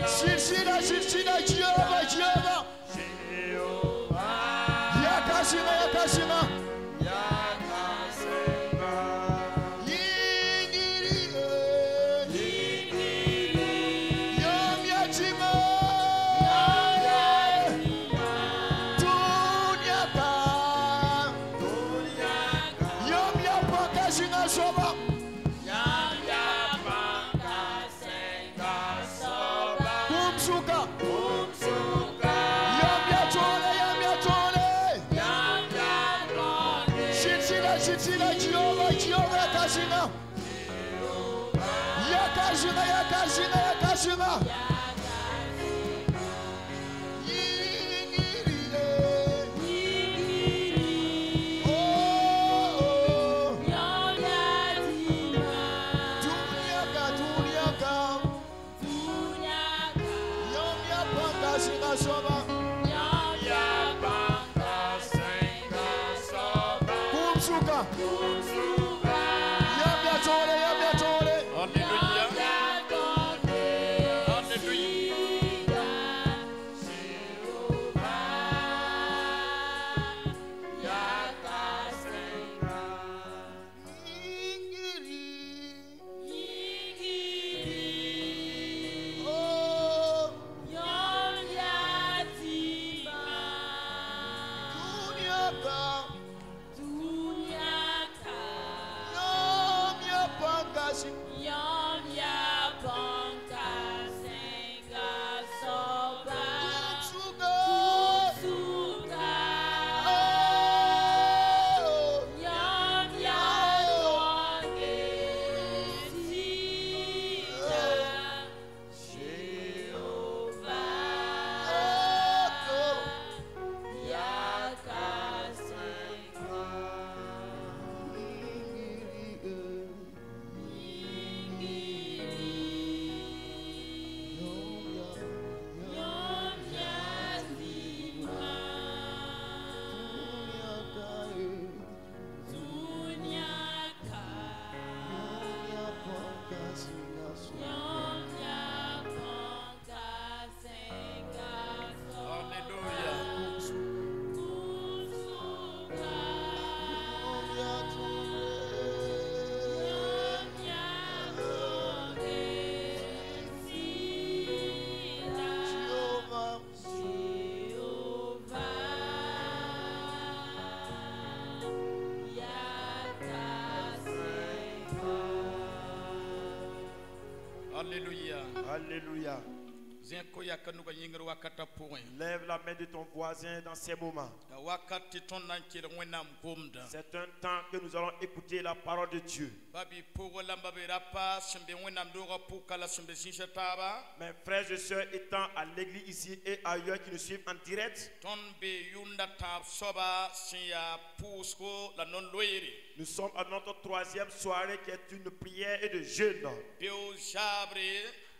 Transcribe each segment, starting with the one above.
Shishina, Shishina, Jehovah, Jehovah. Yakashina, Yakashina. Yakashina, Yakashina, Yakashina. Alléluia. Alléluia. Lève la main de ton voisin dans ces moments. C'est un temps que nous allons écouter la parole de Dieu. Mes frères et sœurs étant à l'église ici et ailleurs qui nous suivent en direct, nous sommes à notre troisième soirée qui est une prière et de jeûne.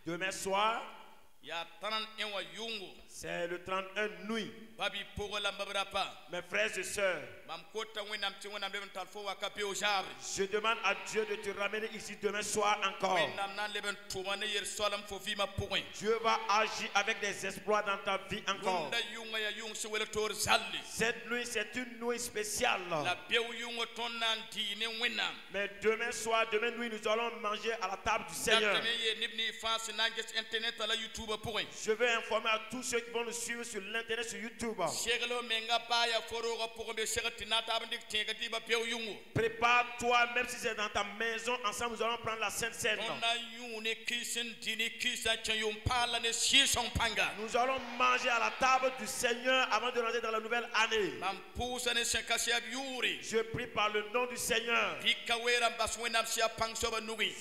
Demain soir, c'est le 31 nuit. Mes frères et sœurs, je demande à Dieu de te ramener ici demain soir encore. Dieu va agir avec des exploits dans ta vie encore. Cette nuit, c'est une nuit spéciale. Mais demain soir, demain nuit, nous allons manger à la table du Seigneur. Je veux informer à tous ceux qui vont nous suivre sur l'internet, sur YouTube. Prépare-toi, même si c'est dans ta maison, ensemble nous allons prendre la Sainte Seine. Nous allons manger à la table du Seigneur avant de rentrer dans la nouvelle année. Je prie par le nom du Seigneur.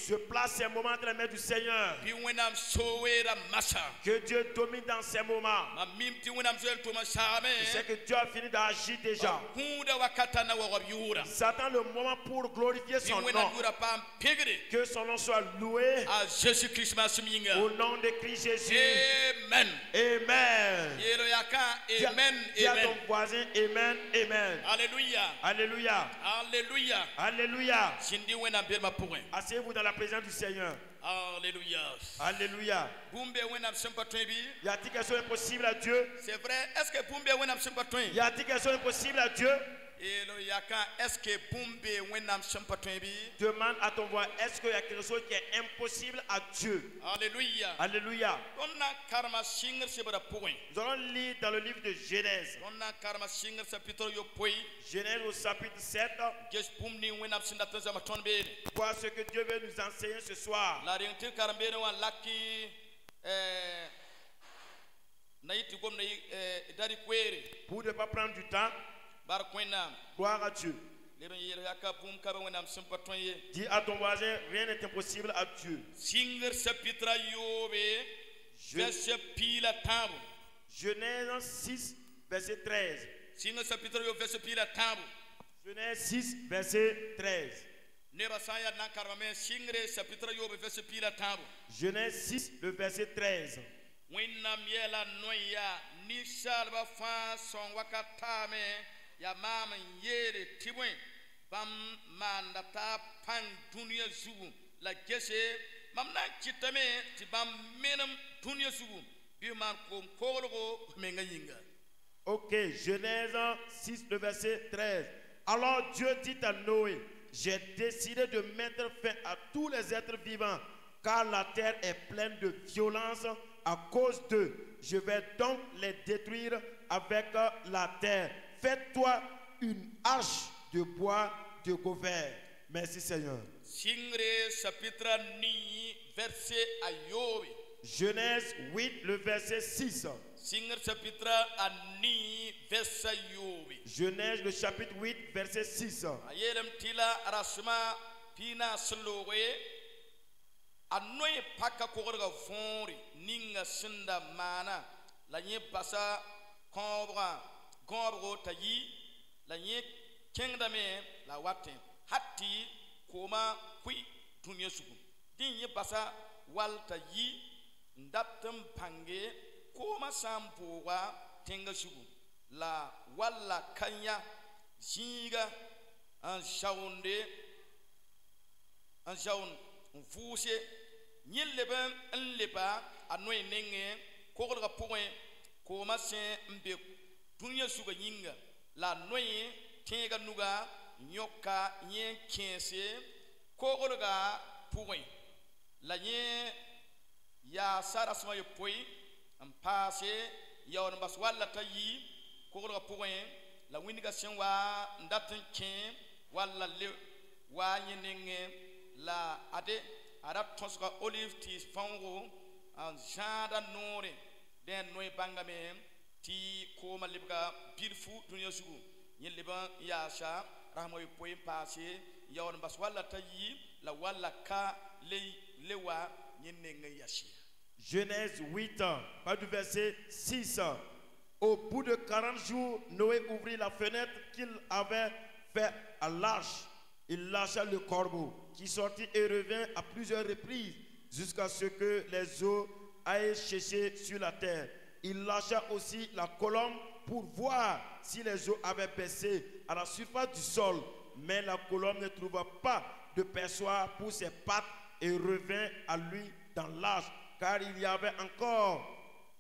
Je place ces moments entre les mains du Seigneur. Que Dieu domine dans ces moments. Je sais que Dieu a fini d'agir déjà. Satan le moment pour glorifier son nom. Que son nom soit loué. Au nom de Christ Jésus. Amen. Amen. Dis à ton voisin Amen. Amen. Alléluia. Alléluia. Alléluia. Alléluia. Asseyez-vous dans la présence du Seigneur. Alléluia. Alléluia. Bumbe wenam sympathie. Y a-t-il quelque chose impossible à Dieu? C'est vrai. Est-ce que Bumbe wenam sympathie? Y a-t-il quelque chose impossible à Dieu? Et le yaka, est-ce que Bumbe wenam sympathie? Demande à ton voisin, est-ce qu'il y a quelque chose qui est impossible à Dieu? Alléluia. Alléluia. On a karma singer se bara point. Nous allons lire dans le livre de Genèse. On a karma singer se pitro yo point. Genèse au chapitre 7. Just Bumni wenam sympathie sama tonbe. Voir ce que Dieu veut nous enseigner ce soir. La ringti karambere wa laki naiti gom na dari kwere. Pour ne pas prendre du temps, Bar kwena. gloire à Dieu. Leben yaka bum kabe wenam sympathie. Dis à ton voisin, rien n'est impossible à Dieu. Singer se pitra yobe. Verset pila tabu. Genèse 6, verset 13. Singer se pitra yo verset pila tabu. Genèse 6, verset 13. Neba saya na karame singre se pitra yobe verset pila tabu. Genèse 6, le verset 13. Winna miela noya ni salba fa son wakatame ya mama yere tibwen bam mandata pan dunia zugu la gese mamna chitame tibam menam dunia zugu bi man ko kologo menga yinga. Ok, Genèse 6, le verset 13. Alors Dieu dit à Noé, j'ai décidé de mettre fin à tous les êtres vivants, car la terre est pleine de violence à cause d'eux. Je vais donc les détruire avec la terre. Fais-toi une arche de bois de gopher. Merci Seigneur. Singre chapitre ni verset ayobi. Genèse 8, le verset 6. Singre chapitre ani verset ayobi. Genèse, le chapitre 8, verset 6. Ayelem tila rasma pina slowe. Anoye paka kokorga fonri ninga sinda mana la nye pasa kobra gobro tayi la nye kengdame la watin hatti koma kui dunya sugu din nye pasa wal tayi ndatum pange koma sampowa tenga sugu la walla kanya zinga an shaunde an shaun Fouché, ni le ben un lepa, à nous nenge, korga point, koma sen mbe, dunya suga yinga, la noye, tenga nuga, nyoka, yen kense, korga point, la yen ya sarasma yo point, en passé, ya on baswal la tayi, korga point, la winiga sen wa, ndaten ken, wala le, wa yenenge. La ade ara tosga olive tis fango an jada nore den noy bangame ti ko malibga bilfu dunya sugu nyel liban yasha rahmoy poy passé yawon bas wala tayi la wala ka lewa nyenne ngay yashi. Genèse 8, pas du verset 6. Au bout de 40 jours, Noé ouvrit la fenêtre qu'il avait fait à l'arche. Il lâcha le corbeau qui sortit et revint à plusieurs reprises jusqu'à ce que les eaux aillent sécher sur la terre. Il lâcha aussi la colombe pour voir si les eaux avaient baissé à la surface du sol. Mais la colombe ne trouva pas de perchoir pour ses pattes et revint à lui dans l'arche, car il y avait encore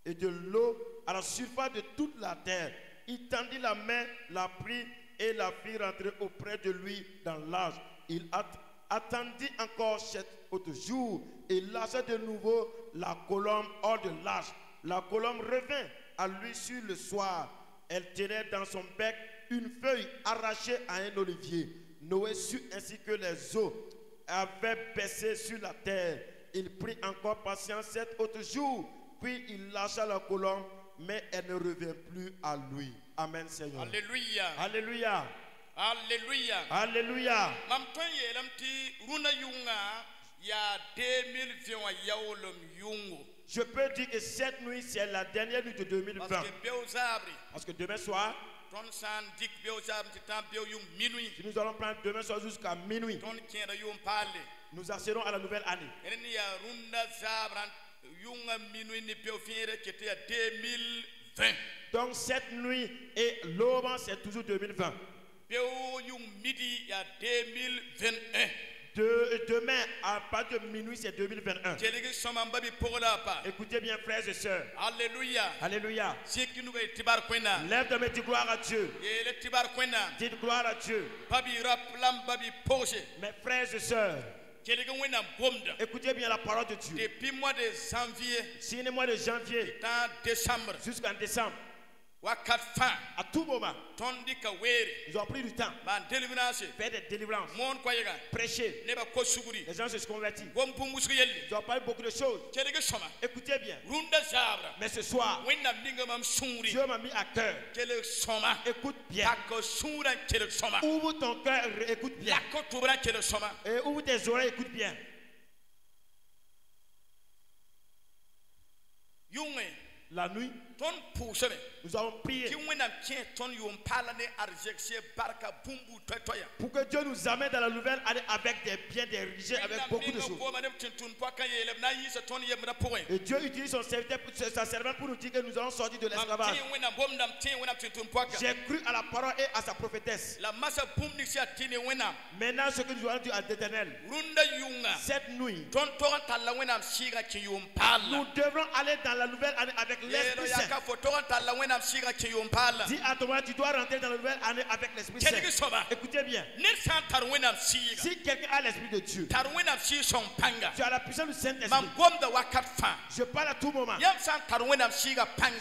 de l'eau à la surface de toute la terre. Il tendit la main, la prit et la fit rentrer auprès de lui dans l'arche. Il attendit encore 7 autres jours et lâcha de nouveau la colombe hors de l'arche. La colombe revint à lui sur le soir. Elle tenait dans son bec une feuille arrachée à un olivier. Noé sut ainsi que les eaux avaient baissé sur la terre. Il prit encore patience 7 autres jours, puis il lâcha la colombe, mais elle ne revint plus à lui. Amen, Seigneur. Alléluia. Alléluia. Alléluia. Alléluia. Mamtoye lamti runa yunga ya 2020 yaolom yungo. Je peux dire que cette nuit, c'est la dernière nuit de 2020. Parce que demain soir, si nous allons prendre demain soir jusqu'à minuit, nous accéderons à la nouvelle année. Donc cette nuit et l'aube, c'est toujours 2020. Demain, à partir de minuit, c'est 2021. Jeligi soma mbabi pogola pa. Écoutez bien, frères et sœurs. Alléluia. Alléluia. Sikinu be tibar kwena. Lève de dis gloire à Dieu. Yele tibar kwena. Dites gloire à Dieu. Babi raplam babi poche. Mes frères et sœurs, Jeligi wena bomda. écoutez bien la parole de Dieu. Depuis mois de janvier, Si le mois de janvier dans décembre, jusqu'en décembre, wakat fin, à tout moment, tondi ka were. ils ont pris du temps. Man délivrance. Faire des délivrances, Mon kwayega. prêcher. Neba ko suguri. Les gens se sont convertis. Wom pungusu yelli. Ils ont parlé beaucoup de choses. Jeligi soma. Écoutez bien. Runda zabra. Mais ce soir, Wena ndinga mam sungri. Dieu m'a mis à cœur. Jeligi soma. Écoute bien. Tako sura jeligi soma. Ouvre ton cœur, écoute bien. Yako tubra jeligi soma. Et ouvre tes oreilles, écoute bien. Yunge. La nuit, Ton pousseme. nous avons prié Ki wena tien ton yum palane arjekse barka bumbu toya. pour que Dieu nous amène dans la nouvelle année avec des biens, des richesses, avec beaucoup de choses. Et Dieu utilise son serviteur, sa servante pour nous dire que nous allons sortir de l'esclavage. J'ai cru à la parole et à sa prophétesse. Maintenant, ce que nous allons dire à l'Éternel, cette nuit, nous devrons aller dans la nouvelle année avec l'Esprit Saint. Dis à toi, tu dois rentrer dans la nouvelle année avec l'Esprit Saint. Écoutez bien. Si quelqu'un a l'Esprit de Dieu, tu as la puissance du Saint-Esprit. Je parle à tout moment.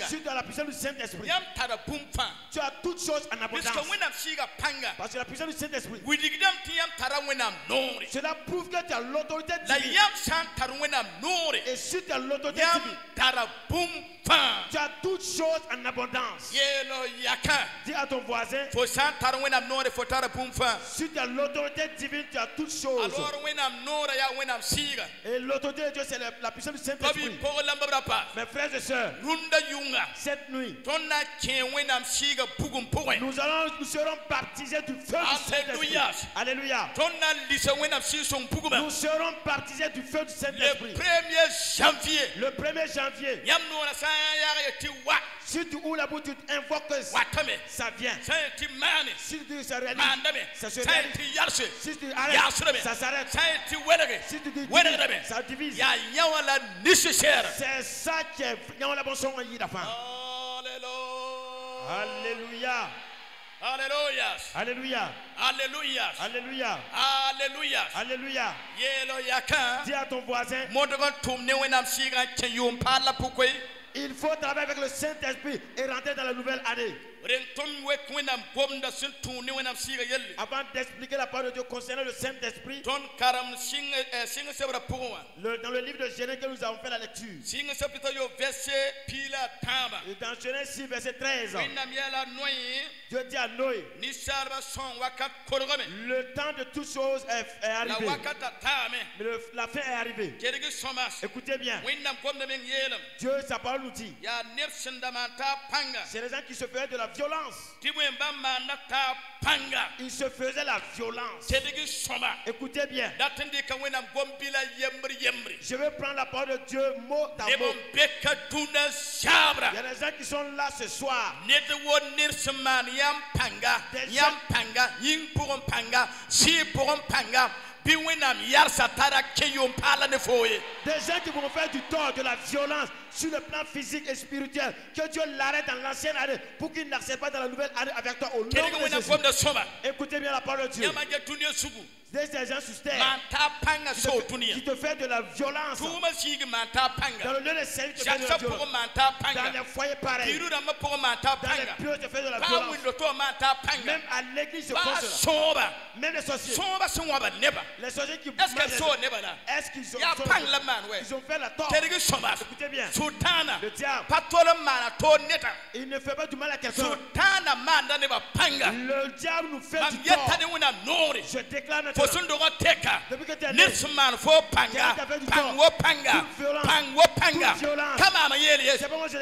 Si tu as la puissance du Saint-Esprit, tu as toutes choses en abondance. Parce que la puissance du Saint-Esprit, cela prouve que tu as l'autorité divine. Et si tu as l'autorité divine, tu as toutes choses en abondance. Dis à ton voisin, si tu as l'autorité divine, tu as toutes choses. Et l'autorité de Dieu, c'est la puissance du Saint-Esprit. Mes frères et sœurs, cette nuit, nous serons baptisés du feu du Saint-Esprit. Alléluia. Nous serons baptisés du feu du Saint-Esprit. Le 1er janvier, si tu ouvres la bouche, tu invoques que ça vient. Si tu dis ça réalise, ça se réalise. Si tu arrêtes, ça s'arrête. Si tu dis ça divise. C'est ça qui est. Alléluia. Alléluia. Alléluia. Alléluia. Alléluia. Alléluia. Alléluia. Yelo yaka. Dis à ton voisin, il faut travailler avec le Saint-Esprit et rentrer dans la nouvelle année. Avant d'expliquer la parole de Dieu concernant le Saint-Esprit, dans le livre de Genèse que nous avons fait la lecture, et dans Genèse 6, verset 13, Dieu dit à Noé, le temps de toutes choses est arrivé. Mais la fin est arrivée. Écoutez bien. Dieu, sa parole nous dit, c'est les gens qui se faisaient de la violence. Ils se faisaient la violence. Écoutez bien. Je vais prendre la parole de Dieu mot à mot. Il y a des gens qui sont là ce soir. Des gens qui vont faire du tort, de la violence sur le plan physique et spirituel. Que Dieu l'arrête dans l'ancienne année pour qu'il n'accepte pas dans la nouvelle année avec toi au nom de Jésus. Écoutez bien la parole de Dieu. Des gens sur terre qui te fait de la violence. Dans le lieu de service, tu fais de la violence. Dans les foyers pareils. Dans les bureaux, tu fais de la violence. Même à l'église, je pense cela. Même les sorciers. Les sorciers qui est-ce qu'ils ont fait la tort? Écoutez bien. Le diable, il ne fait pas du mal à quelqu'un. Le diable nous fait du tort. Je déclare maintenant, depuis que tu es né, c'est pas moi je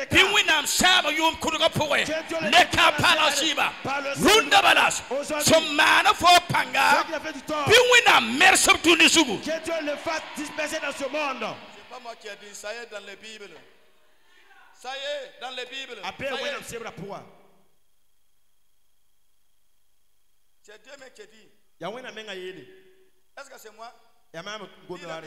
que Dieu le fasse disperser dans ce monde. C'est pas moi qui ai dit, ça y est dans les Bibles. Ça y est dans les Bibles. C'est Dieu même qui dit. Est-ce que c'est moi? Ya même Lis gomna la ware.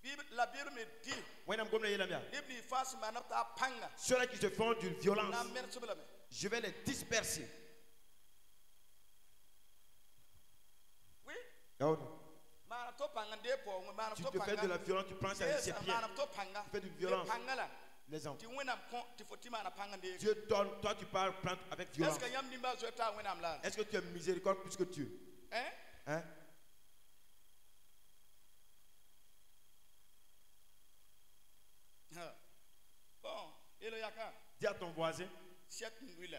Bible. La Bible me dit, Wena gomna yela mia. Ibni fas manata panga. Ceux-là qui se font d'une violence, Na merci blame. je vais les disperser. Oui. Oh, Manato panga depo, tu manato te fais de la panga. violence, tu prends ça avec ses pieds. Manato panga. Tu fais d'une violence. Panga là. Les enfants. Tu wena kon, tu faut timana panga de. Dieu donne, toi tu parles, prends avec Est-ce violence. que yam nimba zota wena amla? Est-ce que tu as miséricorde plus que Dieu? Hein? Hein? Bon, et le yaka, Dis à ton voisin, cette nuit-là,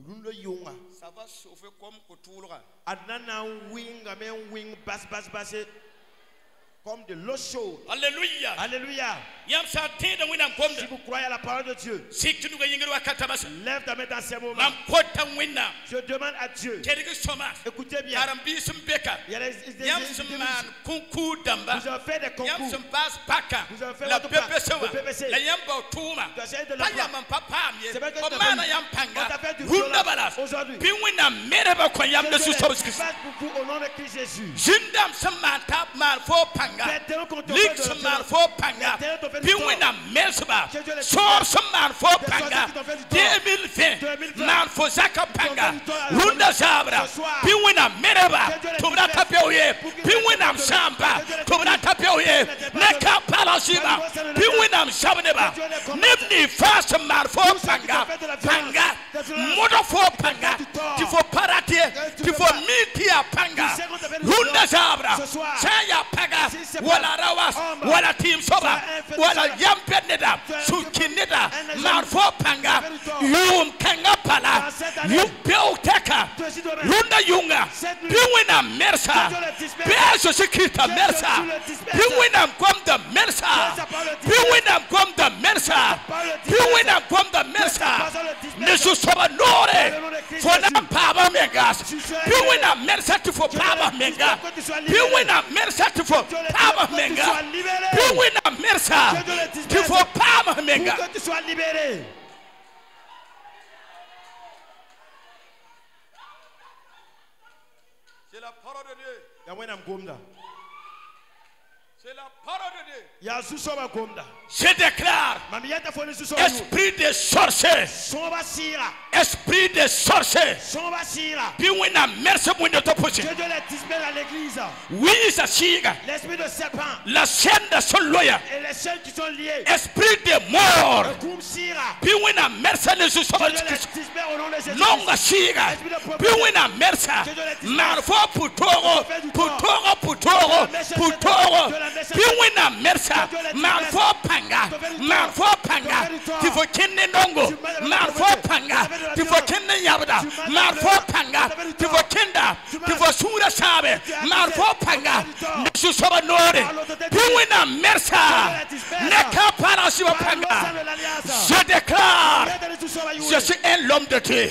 Rundo yonga. ça va chauffer comme Kotoulra. Adnana wing, amen wing, basse, basse, basse. Comme de l'eau chaude. Alléluia. Alléluia. Yam sa te da wena Si komda. vous croyez à la parole de Dieu, Si tu nous gagnes wa katabasa. lève ta main dans ces moments. Mam kota wena. Je demande à Dieu, Kedike somas. écoutez bien. Arambi sumbeka. Il y a des Yam man kunku damba. vous avez fait des Yam concours. sumbas baka. Vous avez fait La votre part. PPC Le PPC. La yam ba tuma. Tu as essayé de le Pa prendre. yam papa miye. C'est vrai que tu as Omana fait- yam On panga. t'a fait du Runda violence balas. aujourd'hui. Bi wena mereba kwa yam de Je susobski. fasse pour vous au nom de Christ Jésus. Jindam samata mal fo panga. Les terreaux qu'on te fait Lik de la samar violence. fo panga. Les terreaux t'ont fait du Bi tort. wena melsba. Que Dieu les Sor samar fo Des panga. sorciers qui t'ont fait du tort. 2020. 2020. Man fo zaka panga. fait du tort à la Runda famille. zabra. Ce soir. Bi wena mereba. Que Dieu les Tobra libère. tapioye. Pour qu'ils Bi ne wena te- samba. Que Dieu les Tobra libère. tapioye. Que Dieu les Neka palasiba. Que Dieu les Bi libère. wena sabneba. Que Dieu les commande. Nimni fast man fo Tous ceux qui panga. t'ont fait de la violence. Panga. Des violences. Modo fo panga. du tort. Tu faut paratie. Que tu Tu peux faut pas. mitia panga. Tu sais qu'on t'a fait de Runda violence. zabra. Ce soir. Saya paga. Si c'est pas Wala rawas. homme. Wala team soba. Tu as un fait de Wala cela. yampededa. Tu as un Sukineda. un Marfo panga. Tu as fait du tort. Yum kanga pala. Dans cette année. Yum peuteka. Toi aussi, toi-même. Runda yunga. Cette nuit. Biwina mersa. Que Dieu le disperse. Beso sikita Que mersa. Dieu le disperse. Biwina kwamda mersa. Que sa parole le disperse. Biwina kwamda mersa. parole le disperse. Biwina kwamda Que mersa. sa parole le disperse. Nisu soba Dans nore. le nom de Christ Fona Jésus. paba mengas. Tu sais- Biwina mersa tifo Que paba Dieu le menga. disperse, que tu sois libéré. Biwina mersa tifo Dieu le paba disperse, que tu menga. sois libéré. Biwina mersa Que Dieu le disperse. tifo paba menga. Pour que tu sois libéré. C'est la parole de Dieu. Ya wena mgomda. C'est la parole de Dieu. Ya susoba gomda. Je déclare, Mami yata foni susoba yu. esprit de sorcier, Soba sira. esprit de sorcier. Soba sira. Biwina mersa mwendo toposi. Que Dieu les disperse à l'église. Oui, ça siga. L'esprit de serpent La scène de son loya. et les chaînes qui sont liées. Esprit de mort. Le groupe sira. Biwina mersa ne se Que soba. Dieu les disperse au nom de Jésus. Longa siga. Biwina mersa. Marfo putoro. Putoro putoro. Putoro. Biwina mersa. Marfo panga. Marfo panga. Tifo kenne ndongo. Marfo panga. Tifo kenne yabda. Marfo panga. Tifo kenda. Tifo sura sabe. Marfo panga. Nisu soba nore. Biwina mersa. Neka parasiwa panga. Je déclare. Je suis un homme de Dieu.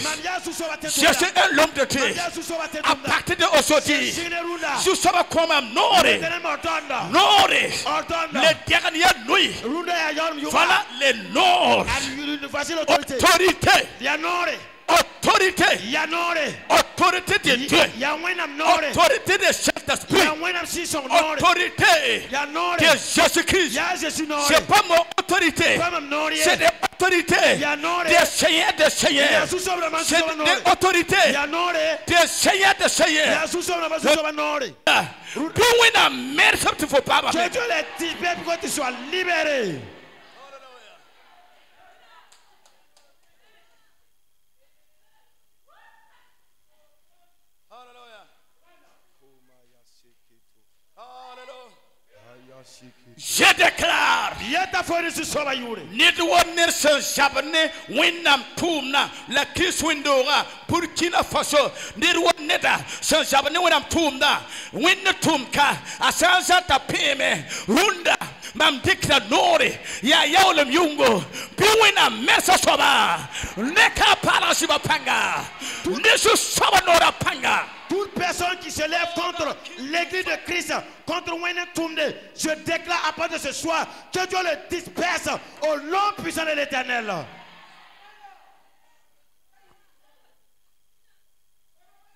Je suis un homme de Dieu. À partir de aujourd'hui, je serai comme un Nore. Nore. Les dernières nuits. Voilà les Nord. Voici l'autorité. Autorité. Yanore. Autorité. Yanore. Autorité de Dieu. Yawinam Nore. Autorité de Saint-Esprit. Yawinam Sison Nore. Autorité Yanore. de Jésus-Christ. Ya Jésus Nore. C'est pas mon autorité. Famam Nore. C'est des autorités Yanore. des seigneurs de seigneurs. Yasu sobra man C'est soba Nore. des autorités Yanore. des seigneurs de seigneurs. Yasu sobra man soba Nore. Biwina mersa tifo paba. Que Dieu les disperse pour que tu sois libéré. Je déclare. Yeta foni su soba yure. Nid wonner sen jabne winnam tumna la kis windora Burkina Faso nid wonneta sen jabne winnam tumna win tumka asansa tapeme runda mam dikna nore ya yawlem yungo biwina mesa soba neka parasiba panga nisu soba nora panga. Toute personne qui se lève contre l'église de Christ, contre Wayne Toumde, je déclare à partir de ce soir que Dieu le disperse au nom puissant de l'Éternel.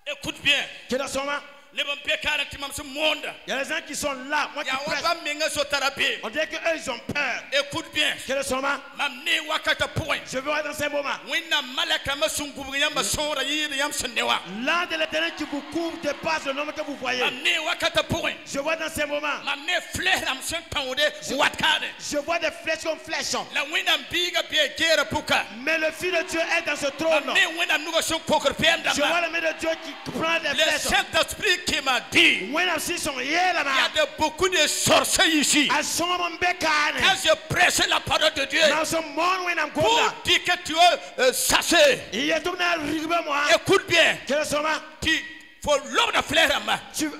Écoute bien. Kila soma, le bon bekara ti mam se monde Il y a des gens qui sont là, moi qui ya prêche. wa ba menga so tarabe On dirait qu'eux, ils ont peur. écoute bien Quel est son nom? mam ne wakata point Je veux voir dans ces moments. wina malaka masungu yamba sora yiri yam senewa L'un de l'éternel qui vous couvre dépasse le nombre que vous voyez. mam ne wakata point Je vois dans ces moments. mam ne fleur am sen tawde watkade Je vois des flèches comme flèches. la wina biga be gera puka Mais le Fils de Dieu est dans ce trône. mam ne wina nugo son poker penda Je vois le main de Dieu qui prend des le flèches. Saint-Esprit qui m'a dit When I see some here, il y a beaucoup de sorciers ici. I saw them back on. Quand je prêche la parole de Dieu, Now some more when I'm going pour there. dire que tu es sacé, Il y a tout le monde arrivé moi. écoute bien, Quel est son nom? tu faut l'homme de fleur à main. Tu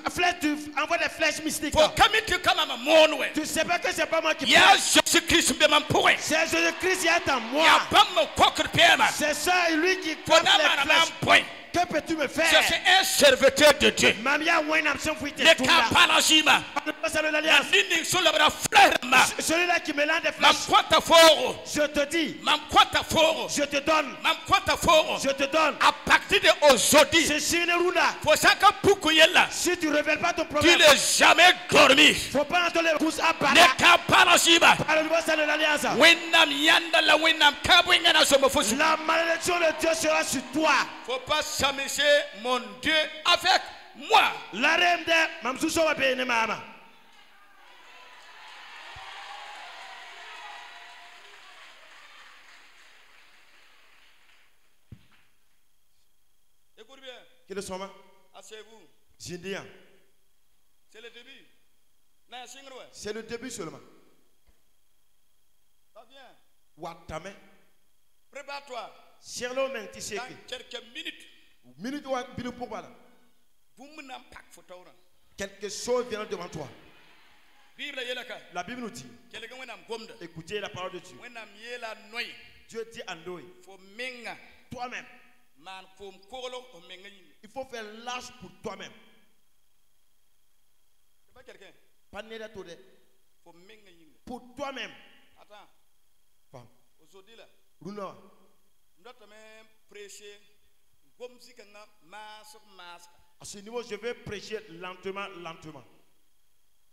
envoies des flèches mystiques. Faut comme tu comme à mon ouais. Tu sais pas que c'est pas moi qui Il y a parle. Jésus-Christ de mon point. C'est Jésus-Christ qui est en Il y moi. a pas mon coq de C'est ça, lui qui Faut frappe d'abord les à flèches. mon point. Que peux-tu me Je faire? suis un serviteur de Dieu. Mamia Wenam son fouille Le caparagima. La ligne sur la fleur à main. Celui-là qui me lance des Mam flèches. kwata foro. Je te dis, Mam kwata foro. je te donne, Mam kwata foro. je te donne. À partir d'aujourd'hui, C'est Shineruna. faut ça que beaucoup y est là. Si tu ne révèles pas ton Tu problème, n'es jamais dormi. faut pas entendre les courses à Ne part. caparagima. Par le niveau de l'alliance. Winam yanda la winam kabwinga na somo fosu. La malédiction de Dieu sera sur toi. Faut pas s'amuser mon Dieu avec moi. La reine de Mamsouso va payer Mama. Écoute bien, Quel est son nom? asseyez-vous. Zindia. C'est le début. Na singro. C'est le début seulement. Ça vient. Watame. Prépare-toi. Sherlo men Dans tiseki. quelques minutes, Minute ou bilu pour bala. vous m'en pack photo. Quelque chose vient devant toi. Bible yelaka. La Bible nous dit, Quelqu'un wenam gomda. écoutez la parole de Dieu. Wenam yela noy. Dieu dit à Noé, Faut menga. toi-même, Man kom kogolo o menga yimi. il faut faire l'âge pour toi-même. C'est pas quelqu'un. Pas néda tode. Faut menga yimi. Pour toi-même. Attends. Femme. Aujourd'hui là, Runa. nous avons prêché. Gomzi kanga masque masque. À ce niveau, je vais prêcher lentement, lentement.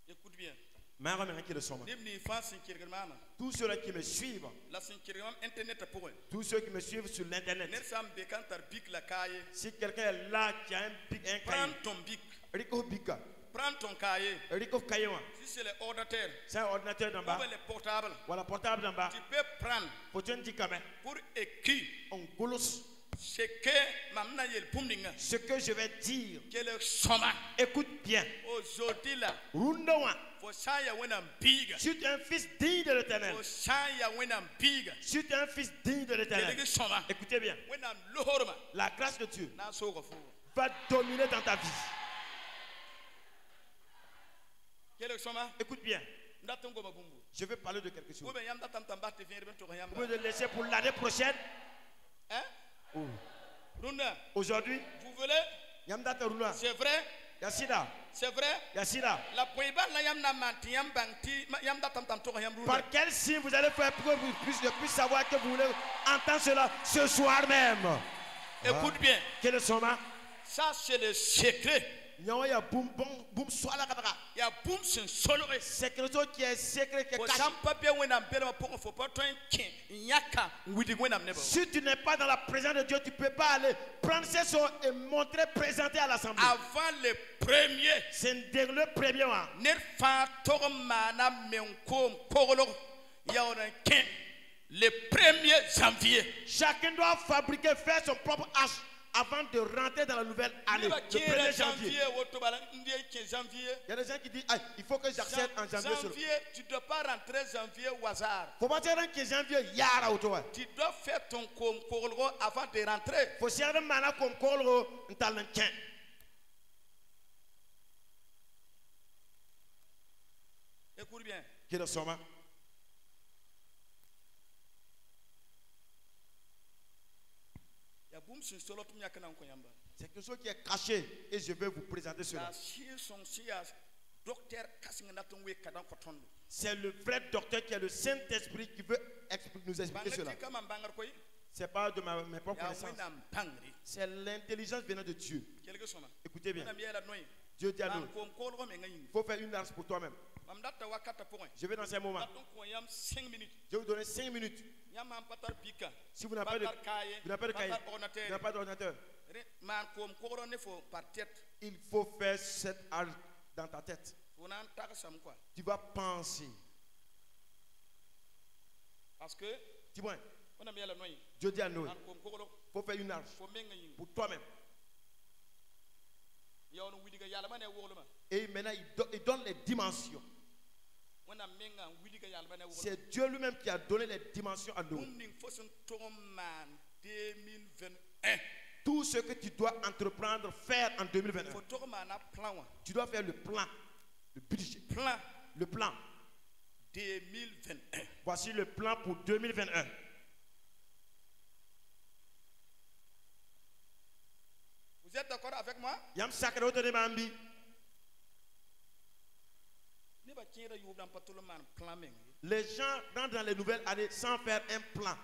Écoute bien. Mais remarquez qui le sont. Nimni face kirgmana. Tous ceux qui me suivent, La sinkirgam internet pour eux. tous ceux qui me suivent sur l'internet, Nersam bekantar bik la cahier. si quelqu'un est là qui a un pic, un Prends cahier, ton bic. Rico Bika, Prends ton cahier. Rico Kayewa, Si c'est l'ordinateur, c'est un ordinateur d'en ou bas, le portable, voilà portable d'en bas, tu peux prendre faut tu dire quand même, pour écrire on golos. ce que mamna yel pumlinga. Ce que je vais dire, Quel est soma. écoute bien. Aujourd'hui là, Rundawa, faut ça ya wenam biga. si tu es un fils digne de l'éternel, Faut ça ya wenam biga. si tu es un fils digne de Quel l'éternel, est soma. écoutez bien, Wenam lohorma. la grâce de Dieu Na sogo fo. va dominer dans ta vie. Quel est soma. Écoute bien, Ndatongo mabumbu. je vais parler de quelque chose. Ou bien yam tam tam bat venir ben to Vous yam. pouvez le laisser pour l'année prochaine. Hein? Oh. Runda, Aujourd'hui, vous voulez? Yamdata Runa, C'est vrai? Yassida, C'est vrai? Yassida. La poiba la yam na manti yam bangti yam da tam tam to yam runda. Par quel signe vous allez faire pour que je puisse savoir que vous voulez entendre cela ce soir même? Écoute bien. Quel est son nom? Ça c'est le secret. Nyawa boum boum boum soit la cabra. Il y a boum c'est solo. C'est quelque chose qui est secret, qui est Faut caché. ça pas bien when am bela pour faut pas toi kin nyaka widi when am nebo. Si tu n'es pas dans la présence de Dieu, tu ne peux pas aller prendre ces sons et montrer, présenter à l'assemblée. Avant le premier, C'est le premier one. ne fa to mana men ko pogolo ya on kin le 1er janvier. Chacun doit fabriquer, faire son propre hache avant de rentrer dans la nouvelle année. Le 1er janvier. Il y a des gens qui disent, ah, il faut que j'accepte en janvier. Janvier, tu ne dois pas rentrer janvier au hasard. Faut pas dire que janvier, yara ou toi. Tu dois faire ton kogolo avant de rentrer. Faut dire que mana comme kolo, n'talenquin. Écoute bien. Qui le somme? C'est quelque chose qui est caché et je vais vous présenter cela. C'est le vrai docteur qui est le Saint-Esprit qui veut nous expliquer cela. Ce n'est pas de mes propres connaissances. C'est l'intelligence venant de Dieu. Écoutez bien. Dieu dit à nous, Man kom kolgo me ngayin. il faut faire une arche pour toi-même. Mam datta wakata point. Je vais dans ces moments. Daton ko yam 5 minutes. Je vais vous donner 5 minutes. Yam am patar bika. Si vous n'avez pas de, Patar kaye. vous n'avez pas de cahier, Patar vous ordinateur. n'avez pas d'ordinateur, Man kom kolgo ne fo par tête. il faut faire cette arche dans ta tête. On a un taxam quoi. Tu vas penser. Parce que Tu vois, on a mis la noyer. Dieu dit à Noé, Man kom kolgo il faut faire une arche fo me ngayin. pour toi-même. Yaw no widiga yalla mané woluma. Et maintenant, il donne les dimensions. On a menga widiga yalla mané woluma. C'est Dieu lui-même qui a donné les dimensions à nous. Ning fosun man 2021. Tout ce que tu dois entreprendre, faire en 2021. Faut to man a plan wa. Tu dois faire le plan, le budget, Plan le plan. 2021. Voici le plan pour 2021. Vous êtes d'accord avec moi? Yam sacré au de Mambi. Ne ba tiera yob dan patolo man plan men. Les gens rentrent dans les nouvelles années sans faire un plan.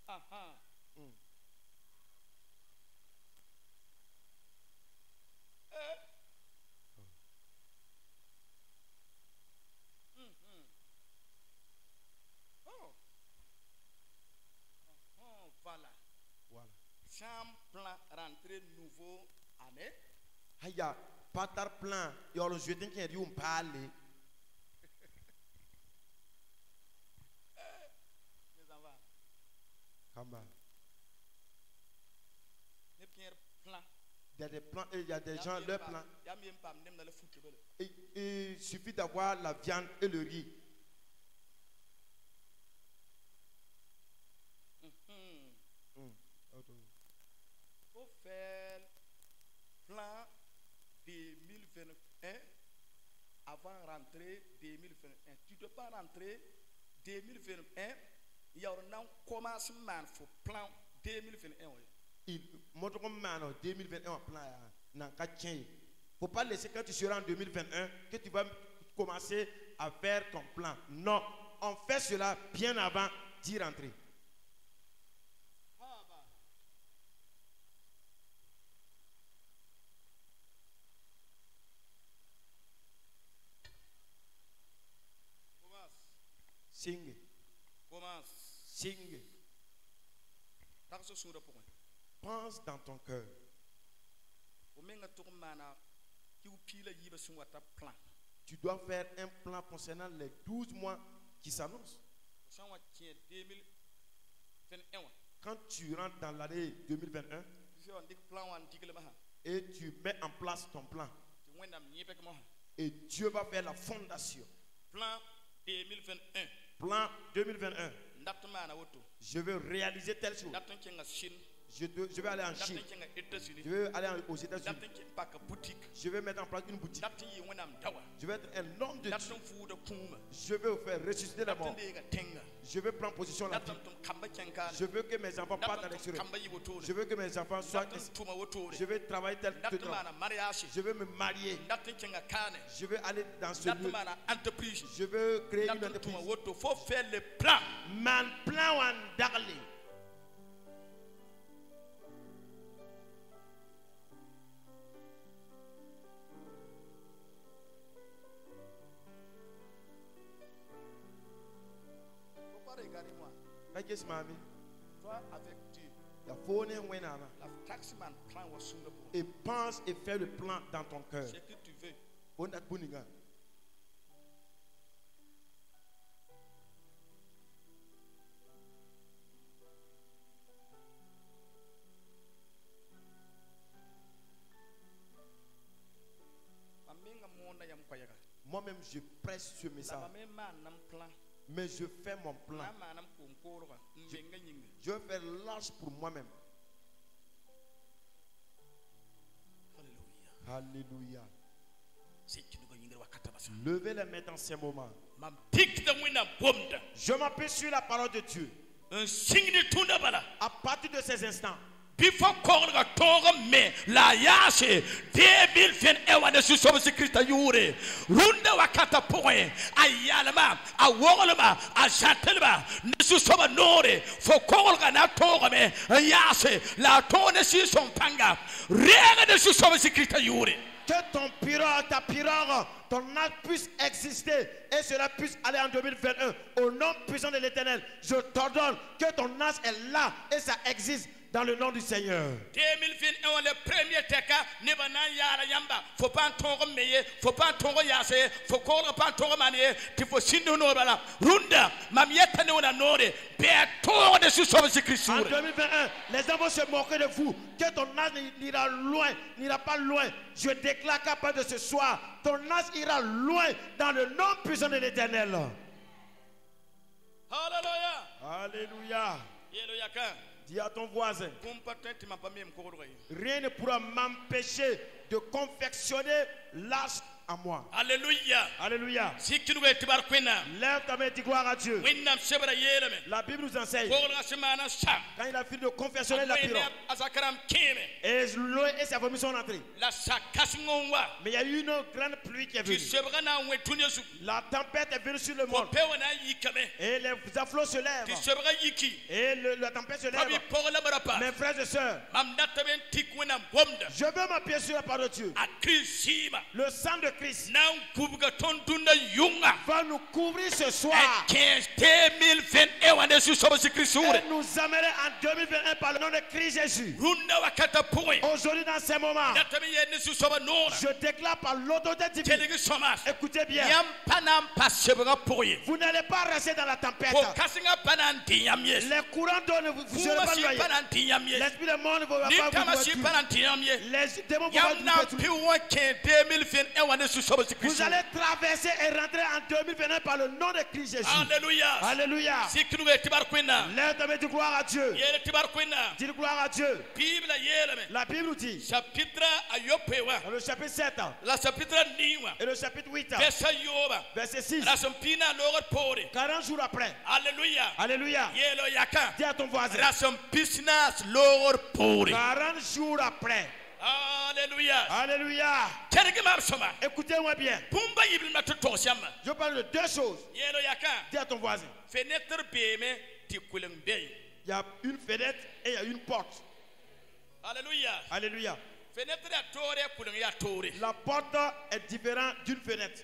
Ah ah. Oh. Oh, voilà. Voilà. Sans plan rentrée nouveau année. Haya, patar plan. Et on le jeté qui a dit on parle. Les enfants. Comment? Ne pierre plan. Il y a des plans et il y a des gens, leurs plans. Ya mi pam nem na le foot bele. Il suffit d'avoir la viande et le riz. Faut faire plan 2021 avant rentrer 2021. Tu ne dois pas rentrer 2021. Il y a un commencement pour plan 2021. Il montre comme maintenant 2021 plan n'a qu'à tiens. Faut pas laisser quand tu seras en 2021 que tu vas commencer à faire ton plan. Non, on fait cela bien avant d'y rentrer. Sing, Commence. sing. Pense dans ton cœur. Tu dois faire un plan concernant les 12 mois qui s'annoncent. Quand tu rentres dans l'année 2021 et tu mets en place ton plan, et Dieu va faire la fondation. Plan 2021. Plan 2021. Je veux réaliser telle chose. Je vais aller en Chine. Je vais aller aux États-Unis. Je vais mettre en place une boutique. Je vais être un homme de Dieu. Je vais faire ressusciter la mort. Je veux prendre position là-dessus. Je veux que mes enfants partent à l'extérieur. Je veux que mes enfants soient. Je vais travailler tel que tel. Je veux me marier. Je veux aller dans ce lieu. Je veux créer une entreprise. Il faut faire le plan. Man plan wan dagle. Regardez-moi. Yes, mami. Toi avec Dieu. La phone wenana. La taxman plan was sur le point. Et pense et fais le plan dans ton cœur. Ce que tu veux. On a buninga. Moi-même, je presse ce message. Mais je fais mon plan. Je vais faire large pour moi-même. Alléluia. Levez les mains dans ces moments. Je m'appuie sur la parole de Dieu. À partir de ces instants, Before calling a tongue me la yase, they will fin ewa de susoba Christa Yure, Runda Wakata Poe, Ayalama, a Wallama, a Shatelma, Nesusoba Nore, for calling an tongue me, a yase, la tone son panga, Rega de susoba Christa Yure. Que ton pirate, ta pirate, ton âge puisse exister et cela puisse aller en 2021. Au nom puissant de l'Éternel, je t'ordonne que ton âge est là et ça existe dans le nom du Seigneur. 2021 le premier teka ne bana yara yamba faut pas tongo meye faut pas tongo yase faut pas tongo manie ti faut sindo no bala runda mamieta ne ona nore be tongo de sous Christ. En 2021 les gens vont se moquer de vous que ton âge n'ira loin n'ira pas loin. Je déclare qu'à partir de ce soir ton âge ira loin dans le nom puissant de l'Éternel. Alléluia. Alléluia. Alléluia. Dis à ton voisin, rien ne pourra m'empêcher de confectionner l'âge à moi. Alléluia. Alléluia. Si tu veux te barquer, lève ta main et dis gloire à Dieu. La Bible nous enseigne quand il a fini de confectionner la pyramide et l'eau et sa vomi sont entrés. Mais il y a eu une grande pluie qui est venue. La tempête est venue sur le monde et les affluents se lèvent et la tempête se lève. Mes frères et sœurs, je veux m'appuyer sur la parole de Dieu. Le sang de Christ va nous couvrir ce soir et nous amener en 2021 par le nom de Christ Jésus. Aujourd'hui dans ces moments, je déclare par l'autorité divine, écoutez bien, vous n'allez pas rester dans la tempête. Les courants d'eau ne vous seront pas noyés. L'esprit de monde ne va pas vous tuer. Les démons vont pas vous tuer. Vous allez traverser et rentrer en 2021 par le nom de Christ Jésus. Alléluia. Alléluia. Lève ta main, dis gloire à Dieu. Dis gloire à Dieu. La Bible nous dit dans le chapitre 7 et le chapitre 8 verset 6 40 jours après. Alléluia. Alléluia. Dis à ton voisin 40 jours après. Alléluia. Alléluia. Écoutez-moi bien. Je parle de deux choses. Dis à ton voisin. Il y a une fenêtre et il y a une porte. Alléluia. Alléluia. La porte est différente d'une fenêtre.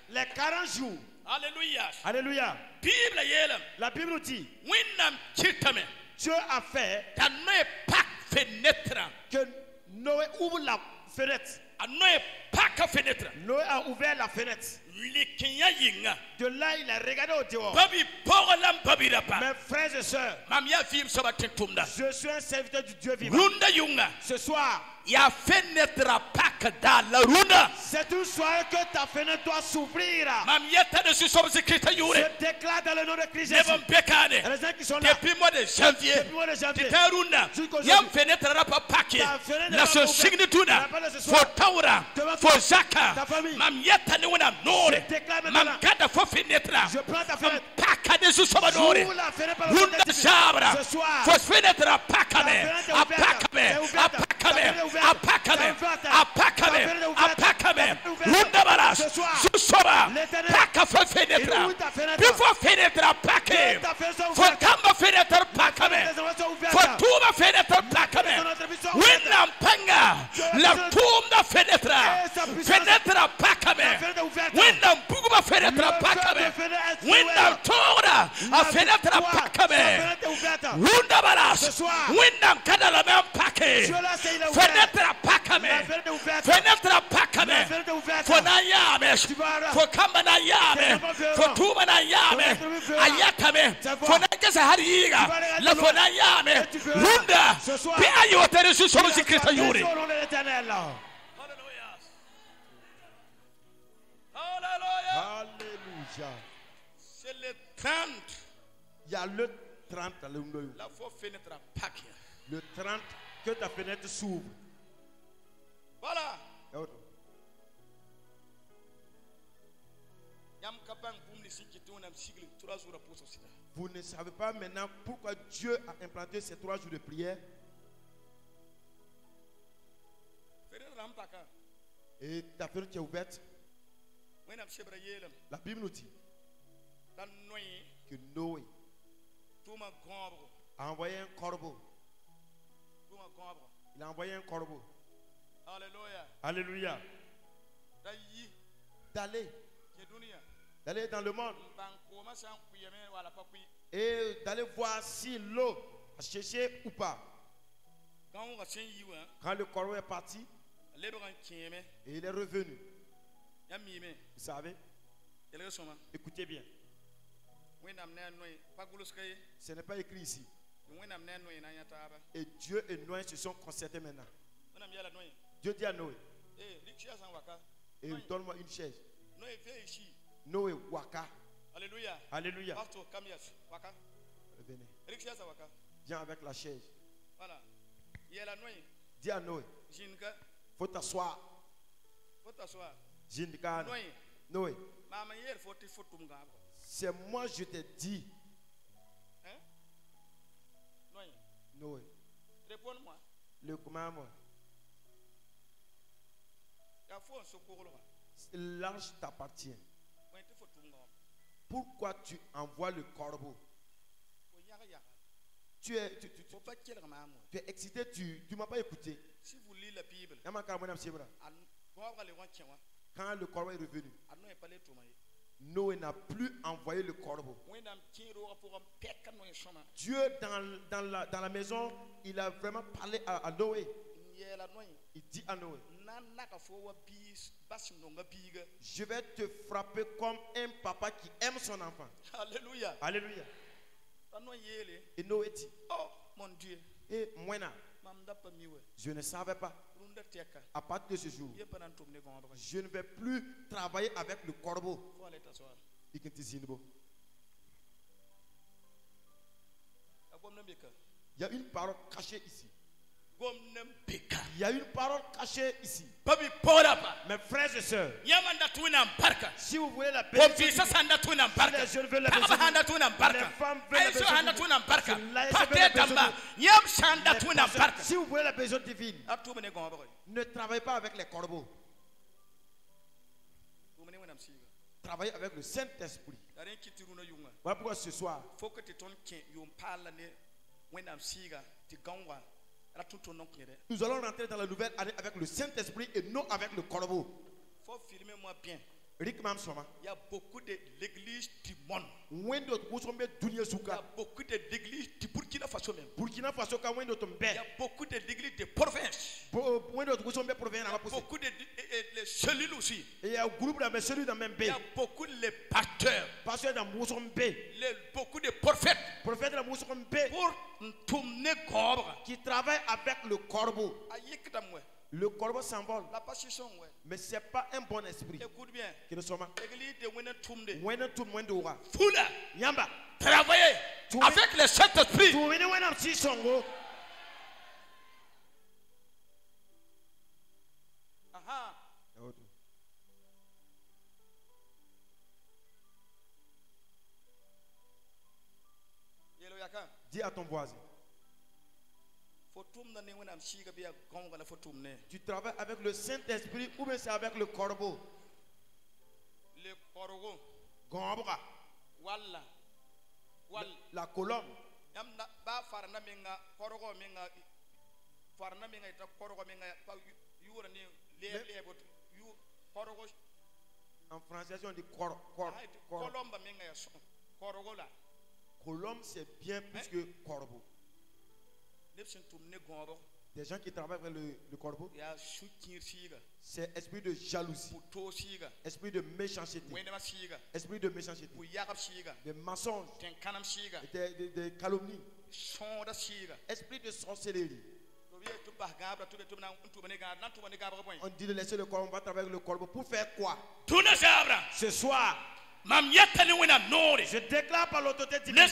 Les 40 jours. Alléluia. Alléluia. La Bible nous dit Dieu a fait que Noé ouvre la fenêtre. Noé a ouvert la fenêtre. De là, il a regardé au dehors. Mes frères et sœurs, je suis un serviteur du Dieu vivant. Ce soir, c'est une soirée que ta fenêtre doit s'ouvrir. Je déclare dans le nom de Christ Jésus. Les gens qui sont là, depuis mois de janvier, la signe tuna, for Taura, for Zaka, Mam Yeta Nuna Nore, Mam Gada for Fenetra, Paka de Susabanore, Runda Sabra, for Fenetra Pakame, Apakame, Runda Baras, Susaba, Paka for Fenetra, before Fenetra Pake, for Kamba Fenetra Pakame, for Tuba Fenetra Pakame, Winam Panga, La Tumba Fenetra, Fenetra Pakame, Winam Puba Fenetra Pakame, Winam Tora, a Fenetra Pakame, Runda Baras, Winam Kadalaman Pake, Fenetra Pakame, Fenetra Pakame, for Nayames, for Kamanayame, for Tumanayame, Ayakame, for Nakasahariga, La Fonayame, Runda, Pia Yoteris Christa Yuri. Alléluia. C'est le 30. Il y a le 30. La fenêtre Pâques. Le 30 que ta fenêtre s'ouvre. Voilà. Vous ne savez pas maintenant pourquoi Dieu a implanté ces 3 jours de prière. Et ta fenêtre est ouverte. La Bible nous dit que Noé a envoyé un corbeau. Il a envoyé un corbeau. Alléluia. D'aller dans le monde et d'aller voir si l'eau a séché ou pas. Quand le corbeau est parti et il est revenu, vous savez, écoutez bien, ce n'est pas écrit ici. Et Dieu et Noé se sont concertés maintenant. Dieu dit à Noé, et donne-moi une chaise. Noé waka. Alléluia. Alléluia. Pastor, come here. Waka. Venez. Waka. Viens avec la chaise. Voilà. Dis à Noé, faut t'asseoir. Jinka. Noé. C'est moi je te dis. Hein? Noé. Réponds-moi. Le commandement. L'arche t'appartient. Pourquoi tu envoies le corbeau? Tu es excité, tu ne m'as pas écouté. Si vous lisez la Bible, quand le corbeau est revenu, Noé n'a plus envoyé le corbeau. Dieu dans la maison, il a vraiment parlé à Noé. Il dit à Noé, je vais te frapper comme un papa qui aime son enfant. Alléluia. Alléluia. Et Noé dit, oh mon Dieu, et moi, je ne savais pas. À partir de ce jour, je ne vais plus travailler avec le corbeau. Il y a une parole cachée ici. Il y a une parole cachée ici. Mes frères et sœurs, si vous voulez la bénédiction, si les jeunes veulent la bénédiction, les femmes veulent la bénédiction, si vous voulez la bénédiction divine, ne travaillez pas avec les corbeaux. Travaillez avec le Saint-Esprit. Voilà pourquoi ce soir, nous allons rentrer dans la nouvelle année avec le Saint-Esprit et non avec le corbeau. Faut filmer-moi bien. Il y a beaucoup d'églises du monde. Il y a beaucoup d'églises du Burkina Faso même. Il y a beaucoup d'églises de province. Il y a beaucoup de cellules aussi. Il y a beaucoup de pasteurs. Beaucoup de prophètes. Pour tourner corps. Qui travaillent avec le corbeau. Le corbeau s'envole. Mais ce n'est pas un bon esprit. Écoute bien. Travaillez avec le Saint-Esprit. Dis à ton voisin. Tu travailles avec le Saint-Esprit ou bien c'est avec le corbeau? Le corbeau. La colombe. En français, on dit colombe, c'est bien plus que corbeau. Des gens qui travaillent avec le corbeau, c'est esprit de jalousie, esprit de méchanceté, de mensonges, de calomnie, esprit de sorcellerie. On dit de laisser le corbeau, on va travailler avec le corbeau pour faire quoi? Ce soir, je déclare par l'autorité divine,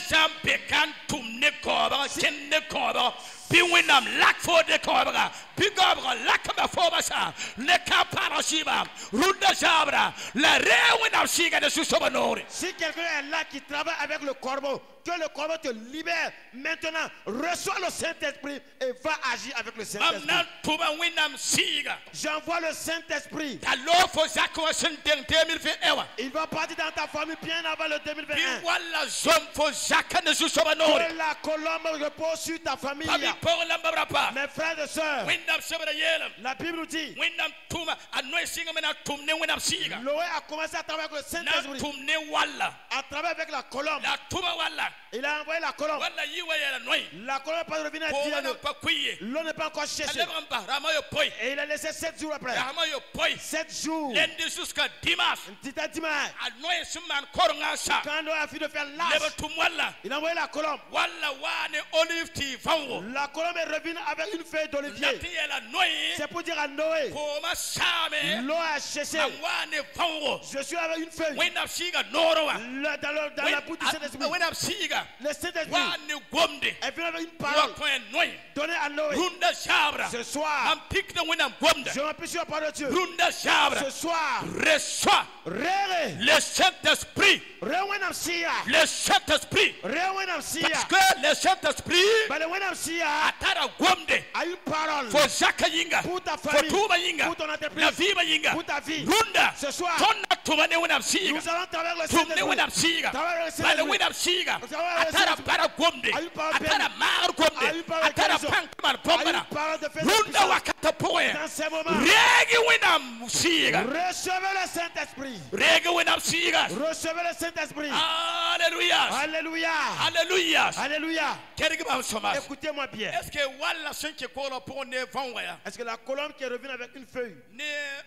Bi winam lak fo de kobra. Bi gobra lak ma fo basa. Le kaparashiba. Runda jabra. La re winam siga de susobanori. Si quelqu'un est là qui travaille avec le corbeau, que le corbeau te libère. Maintenant, reçois le Saint-Esprit et va agir avec le Saint-Esprit. Amna tuba winam siga. J'envoie le Saint-Esprit. Ta lofo zakwa senteng 2020 ewa. Il va partir dans ta famille bien avant le 2021. Bi wala zomfo zakane susobanori. Que la colombe repose sur ta famille. Abi por lamba brapa. Mes frères et sœurs, Winam sebra yelam. la Bible nous dit, Winam tuma anoy singa mena tumne winam siga. Noé a commencé à travailler avec le Na Saint-Esprit. tumne wala. À travailler avec la colombe. La tuma wala. Il a envoyé la colombe. Wala yiwa yela noy. La colombe n'est pas revenue à Ko dire wana pa kuye. l'eau n'est pas encore cherchée. Alebamba rama yo poi. Et il a laissé 7 jours après. Rama yo poi. 7 jours. Lendi suska dimas. Petit à dimanche. Anoy suman koronga sa. Quand Noé a fini de faire l'âge, Leba tum wala. il a envoyé la colombe. Wala wane olive ti vango. La colombe est revenue avec une feuille d'olivier. Lati yela noy. C'est pour dire à Noé, Ko ma same. l'eau a cherché. Wane vango. Je suis avec une feuille. Winam siga norowa. Dans la bouche du Saint-Esprit. Winam siga. Le Saint-Esprit Wane gomde. est venu avec une parole Wakwen noy. donnée à Noé. Runda jabra. Ce soir, Am pikna winam gomde. je m'appuie sur la parole de Dieu. Runda jabra. Ce soir, Reçois Rere, le Saint-Esprit. Rewenam Sia, Le Saint-Esprit. Rewenam Sia, Parce que le Saint-Esprit Balewenam Sia atara gomde. a une parole Fo zaka yinga. pour ta Fo famille, tuba yinga. pour ton La entreprise, vie ba yinga. pour ta vie. Runda. Ce soir, Tonna tuba ne winam siga. nous allons travailler le Tumne Saint-Esprit. winam siga. Travailler le Bale Saint-Esprit. winam siga. Travailler le Atara Saint-Esprit. para gomde. Ayun parole Atara bénie. mar gomde. Ayun parole Atara guérison. pankman A pombana. une parole de fait Runda wakata poe. dans ces moments. Regi winam siga. Recevez le Saint-Esprit. Regi winam siga. Recevez le Saint-Esprit. Alléluia. Alléluia. Alléluia. Alléluia. Kerigi ba somas. Écoutez-moi bien. Est-ce que wala senke kolo pour ne vanwaya? Est-ce que la colombe qui est revenue avec une feuille, Ne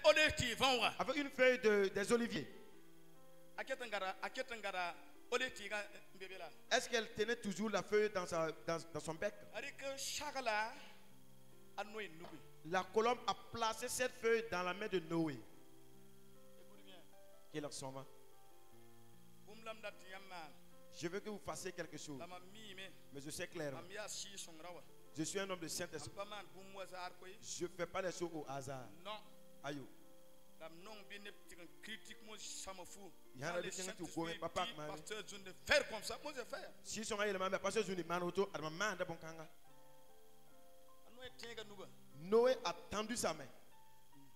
oleti vanwa. avec une feuille des oliviers, Aketangara oleti ga mbebela. est-ce qu'elle tenait toujours la feuille dans son bec? Arik shagala anoy nubi. La colombe a placé cette feuille dans la main de Noé. Écoute bien. Qui leur s'en va. Bumlam dati yamma. Je veux que vous fassiez quelque chose. Lama mime. Mais je sais clairement. Amya si songrawa. Je suis un homme de Saint-Esprit. Ampaman bumwazar koy. Je ne fais pas les choses au hasard. Non. Ayo. Lam non bine critique mo samafou. Il y a des gens qui ont gommé papa. Pasteur John de faire comme ça, moi je fais. Si son aïe le même, parce que je ne m'en pas, maman de bon kanga. Anoy tenga nuba. Noé a tendu sa main.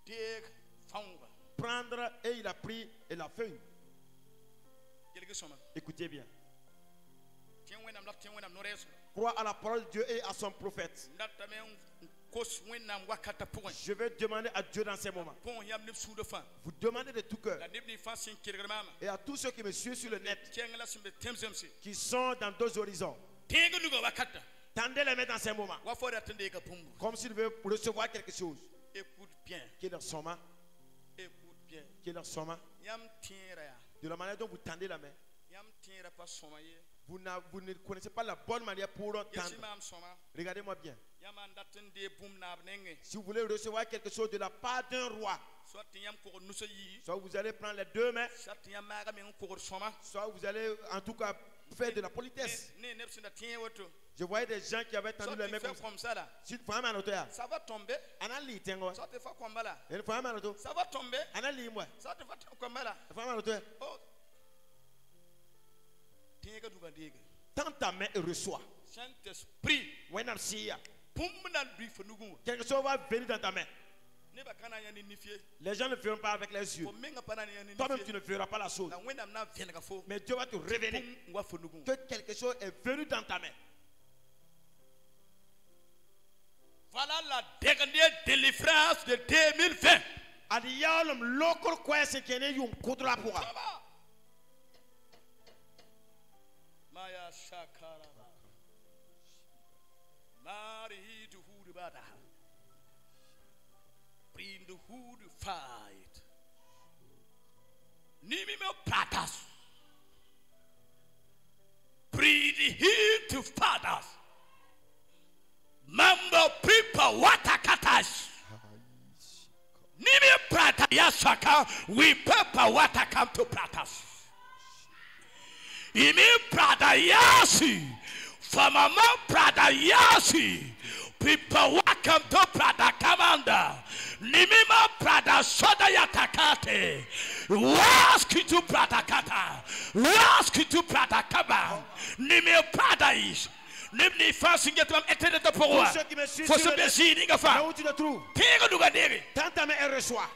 Deg fanwa. Prendre et il a pris et la feuille. Quelque soma. Écoutez bien. Tiens wenam la tiens wenam noreso. Crois à la parole de Dieu et à son prophète. Ndatame kos wenam wakata point. Je vais demander à Dieu dans ces moments. Pon yam ne sous de fin. Vous demandez de tout cœur. La nibni fa sin kirgramama. Et à tous ceux qui me suivent sur le net, Tiens la simbe temzemsi. qui sont dans deux horizons, Tenga nuga wakata. tendez les mains dans ces moments. Wa fora tende ka pumbu. Comme s'ils veulent recevoir quelque chose. Écoute bien. Qui est leur soma, Écoute bien. qui est leur soma. Yam tiera ya. De la manière dont vous tendez la main, Yam tiera pas somaye. vous ne connaissez pas la bonne manière pour tendre. Yesimam soma. Regardez-moi bien. Yaman daten de bum na abnenge. Si vous voulez recevoir quelque chose de la part d'un roi, Soit yam ko nuso yi. soit vous allez prendre les deux mains, Soit yam maga men ko soma. soit vous allez en tout cas faire de la politesse. Ne nepsinda tien woto. Je voyais des gens qui avaient tendu Soit les tu mains fais comme ça. comme ça là. Si tu fais un auteur, Ça va tomber. anali tengo. Soit tu fais comme là. Il faut un auteur. Ça va tomber. Anali moi. Soit tu fais comme là. Il faut un auteur. Oh. Tiens duga dege. Tends ta main et reçois. Saint-Esprit. When I'm seeing Pumnan lui fenugu. quelque chose va venir dans ta main. Ne ba kana ya nifie. Les gens ne feront pas avec les yeux. Ko menga pana ya Toi-même, tu nifie. ne feras pas la chose. Na wena na vienne ka fo. Mais Dieu va te révéler Pum wa fenugu. que quelque chose est venu dans ta main. Voilà la dernière délivrance de 2020. Adiyalum local kwese kene yum kudra pour. Maya shakara. Mari to who the bada. Bring the who the fight. Nimi me pratas. Bring the heat to fathers. Mambo people watakatas. Nimi prata yasaka. We pepper water come to pratas. Imi prata yasi. Famama prata yasi. Pipa wakam to prada kamanda. Nimima prada soda yatakate. Waskitu prada kata. Waskitu prada kaba. Nime prada is. Nimni fasinga tam etene de pourwa. Faut se baisser ni gafa. Là où tu te trouves, Tire du gadere. tends ta main et reçois.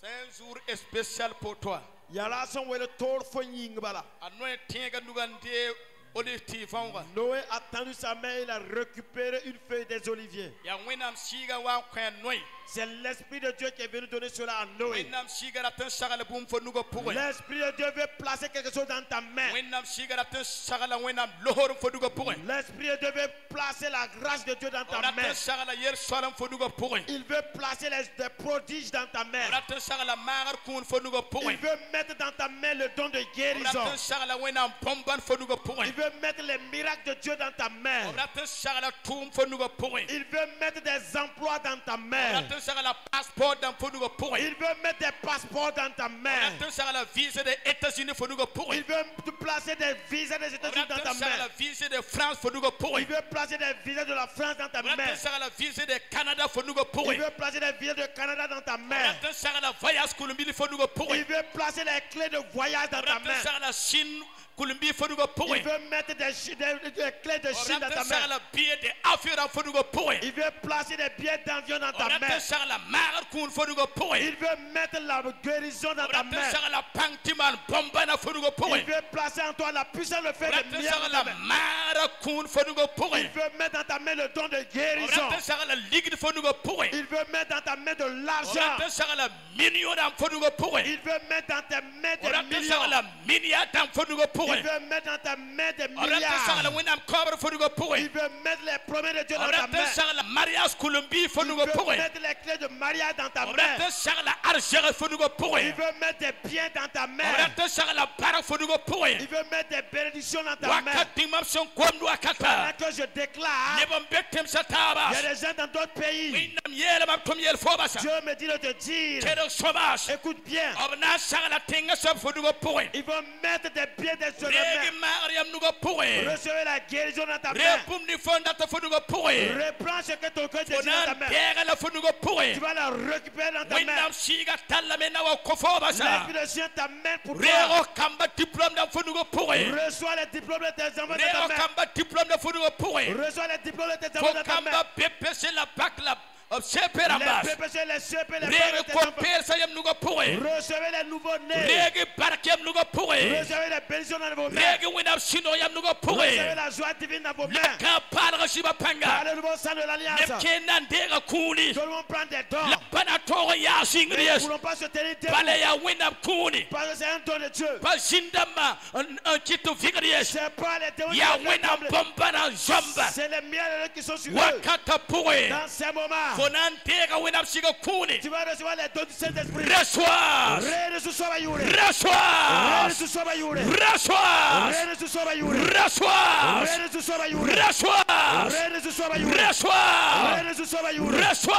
C'est un jour spécial pour toi. Yala son wele tor fo ying bala. Anoye tinga ndugande olive fanga. Noé a tendu sa main, il a récupéré une feuille des oliviers. Ya wenam siga wa kwen noy. C'est l'Esprit de Dieu qui est venu donner cela à Noé. Wenam siga ratin sagala bum fo nugo pour. L'Esprit de Dieu veut placer quelque chose dans ta main. Wenam siga ratin sagala wenam lohor fo nugo pour. L'Esprit de Dieu veut placer la grâce de Dieu dans ta main. Ratin sagala yer solam fo nugo pour. Il veut placer des prodiges dans ta main. Ratin sagala magar kun fo nugo pour. Il veut mettre dans ta main le don de guérison. Ratin sagala wenam pomban fo nugo pour. Il veut mettre les miracles de Dieu dans ta main. Ratin sagala tum fo nugo pour. Il veut mettre des emplois dans ta main. Ratin sagala passeport dans fo nugo pour. Il veut mettre des passeports dans ta main. Ratin sagala visa des États-Unis fo nugo pour. Il veut te placer des visas des États-Unis dans ta Ratin sagala main. visa de France fo nugo pour. Il veut placer des visas de la France dans ta main. Ratin sagala visa de Canada fo nugo pour. Il veut placer des visas de Canada dans ta main. Ratin sagala voyage Colombie fo nugo pour. Il veut placer les clés de voyage dans ta Ratin main. sagala Chine Colombie fo nugo pour. Il veut mettre des clés de Chine dans ta Ratin main. sagala billet de avion fo nugo pour. Il veut placer des billets d'avion dans ta main. Ratin sagala magar kun fo nugo pour. Il veut mettre la guérison dans ta Ratin main. sagala pangtiman bombana fo nugo pour. Il veut placer en toi la puissance de faire des Ratin miracles dans sagala ta main. mara kun fo nugo pour. Il veut mettre dans ta main le don de guérison. Ratin sagala ligue fo nugo pour. Il veut mettre dans ta main de l'argent. Ratin sagala million dam fo nugo pour. Il veut mettre dans tes mains des Ratin millions. sagala milliard dam fo nugo pour. Il veut mettre dans ta main des Ratin sagala milliards. wenam cobre fo nugo pour. Il veut mettre les promesses de Dieu dans ta Ratin main. sagala mariage Colombie fo Il nugo veut pour. mettre les clés de mariage dans ta main. Ratin sagala argent fo nugo pour. Il veut mettre des biens dans ta main. Ratin sagala barak fo nugo pour. Il veut mettre des bénédictions dans ta main. Wakati mamson kwamdu akata. Pendant que je déclare, Nebom betem sataba. il y a des gens dans d'autres pays. Winam yele mam tom yel fobasa. Dieu me dit de te dire, Kedo sobas. écoute bien, Obna sagala tenga sob fo nugo pour. ils vont mettre des biens dans ta Regi main. mariam nugo pour. Recevez la guérison dans ta main. Repum ni fonda to fo nugo pour. Reprends ce que ton cœur désire dans ta Onan main. tega la fo nugo pour. Tu vas la récupérer dans ta main. Winam siga talla mena wa kofobasa. L'Esprit de Dieu ta main pour toi. Rego kamba diplôme da fo nugo pour. Reçois les diplômes de tes enfants dans ta Rego main. kamba diplôme da fo nugo pour. Reçois les diplômes de tes Fo enfants dans ta main. kamba PPC la bac la Les seperambas. PPC, les CP, les Regi parents de tes enfants. kopel sayam nugo pour. Recevez les nouveaux-nés. Regi barkem nugo pour. Recevez les bénédictions dans vos mains. Regi winam sino yam nugo pour. Recevez la joie divine dans vos mains. Ka palga shiba Par panga. le nouveau sang de l'Alliance. Nepkenan dega kuni. Tout le monde prend des dons. La bana toro ya Mais nous ne singrias. voulons pas se tenir debout. Bale ya winam kuni. Parce que c'est un don de Dieu. Pas zindama un kito vigrias. C'est pas les démons qui Ya nous winam tremblent. bombana zamba. C'est les miens qui sont sur eux. Wakata pour. Dans ces moments, Fonan dega winam siga kuni. tu vas recevoir les dons du Saint-Esprit. Reçois. Rene su soba yure. Reçois. Rene su soba yure. Reçois. Rene su soba yure. Reçois. Rene su soba yure. Reçois. Rene su soba yure. Reçois. Rene su soba yure. Reçois.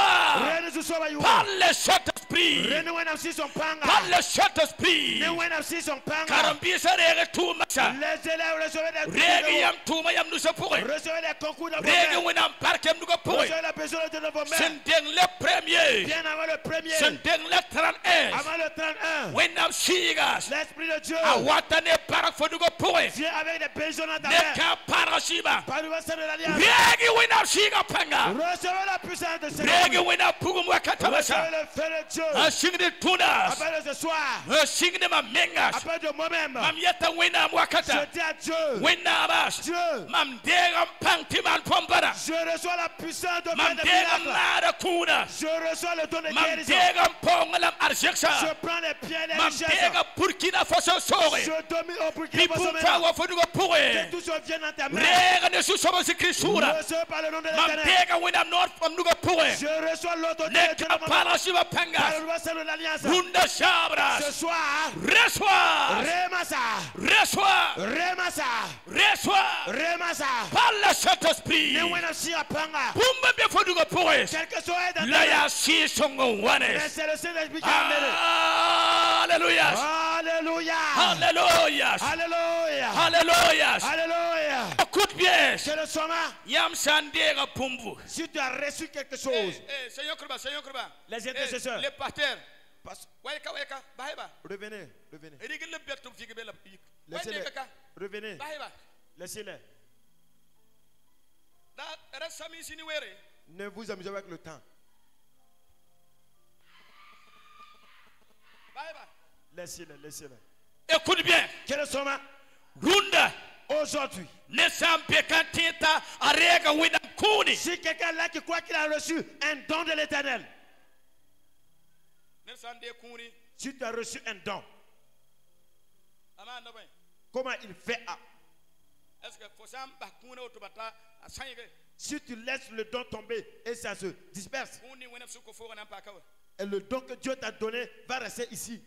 Rene su soba yure. Par le Saint-Esprit. Rene wenam si son Par panga. le Saint-Esprit. Ne wenam si son panga. Karambisa rege tumasa. Les élèves recevez des Rege concours. yam tuma yam nusa pour. Recevez les concours dans vos Rege mains. winam parkem nuga pour. Recevez la personne de vos mains. Sendeng le premier. Bien avant le premier. Sendeng le 31. Avant le 31. Winam sigas. L'Esprit de Dieu Awatane parak fo nuga pour. vient avec des bénédictions dans ta main. Neka parasiba. Par le sang de l'Alliance. Rege winam siga panga. Recevez la puissance de Rege Seigneur. winam pugum wakatabasa. Recevez le feu de Dieu. Asingde tunas. Appelle ce soir. Asingde ma mengas. Appelle de moi-même. Mam yeta winam Je wakata. dis à Dieu. Winam bas. Dieu. Mam degam pangtiman pombara. Je reçois la puissance de Mam faire des degam miracles. mara kuna. Je reçois le don de Mam guérison. degam pongalam Je arjeksa. prends les pieds et les Mam richesses. degam Burkina Faso sore. Je domine au Burkina Faso Pipum maintenant. fawa fodugo pour. Que tout se vienne dans ta main. Rega ne susoma sikrisura. Recevez par le nom de Mam l'Éternel. degam winam north from nugo pour. Je reçois l'autorité de Dieu Neka dans ma main. parasiba Par pangas. le nom de l'Alliance. Runda shabras. Ce soir, Reçois. Remassa. Reçois. Remassa. Reçois. Remassa. Par le Saint-Esprit. Ne wena Pumba be fodugo poe. Quelque chose est dans La ta ya si songo Mais wane. c'est le Saint-Esprit qui a amené. Alléluia. Alléluia. Alléluia. Alléluia. Alléluia. Alléluia. Écoute bien. C'est le sommet. Yam sandega pumbu. Si tu as reçu quelque chose, Seigneur Kruba, Seigneur Kruba. les intercesseurs, Les pasteurs. parce- Weka weka. Baheba. Revenez, revenez. Rigel le betum figebe la. Laissez-les. Weka. Revenez. Baheba. Laissez-les. Da rasami sini were. Ne vous amusez pas avec le temps. Baheba. Laissez-les, laissez-les. Écoute bien. quel est le sommet? Runda. Aujourd'hui, Ne sampe kantita arega widam kuni. si quelqu'un là qui croit qu'il a reçu un don de l'éternel, Ne sande kuni. si tu as reçu un don, Ama no ben. comment il fait à? Est-ce que faut samba kuni otobata asanyege. Si tu laisses le don tomber et ça se disperse, Kuni wena suko fo na paka. et le don que Dieu t'a donné va rester ici.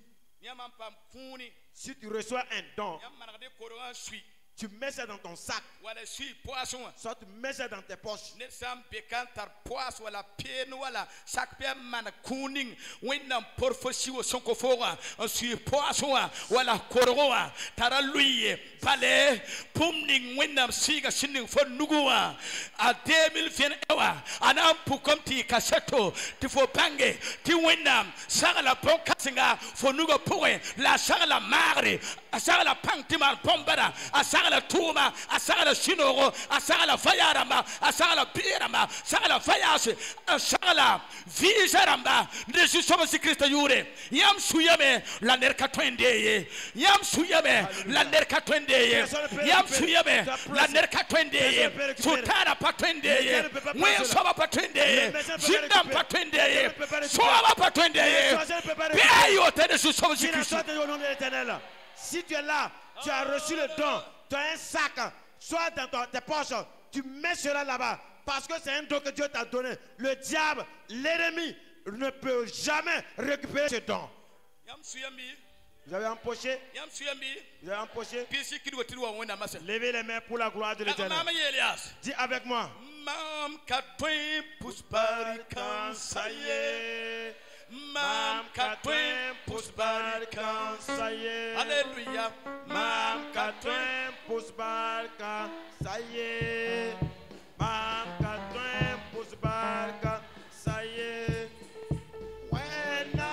Nyama pam kuni. Si tu reçois un don, Nyama na de koronga sui. tu mets ça dans ton sac, Wala sui poisson. soit tu mets ça dans tes poches. Ne sampe kantar poas wala pen wala sak pe man kuning wena porfosi wo sonko foga sui poisson wala koronga tara luye pale pumning wena siga sinning fo nuguwa a 2020 ewa anam pukom ti kaseto ti fo bange ti wena sagala ponka singa fo nugo poe la sagala magre a sagala pangti mar pombara a sagala tuma a sagala shinoro a sagala fayaramba a sagala biramba sagala fayase a sagala visaramba Jésus soba si Christ yure yam suyame la nerka twendeye yam suyame la nerka twendeye yam suyame la nerka twendeye sutara patwendeye mwe soba patwendeye jindam patwendeye soba patwendeye beyo tede su soba si Qu'il en Christ soit au nom de l'éternel. Si tu es là, tu as reçu le don, tu as un sac, soit dans tes poches, tu mets cela là-bas. Parce que c'est un don que Dieu t'a donné. Le diable, l'ennemi, ne peut jamais récupérer ce don. yam suyambi Vous avez empoché, yam suyambi vous avez empoché. pisi kidwa tiwa wona masa Levez les mains pour la gloire de l'éternel. mama Elias Dis avec moi. mam katwen puspari kansaye mam katwen puspari kansaye Alléluia Mam katwen pusbarka saye. Mam katwen pusbarka saye. Wena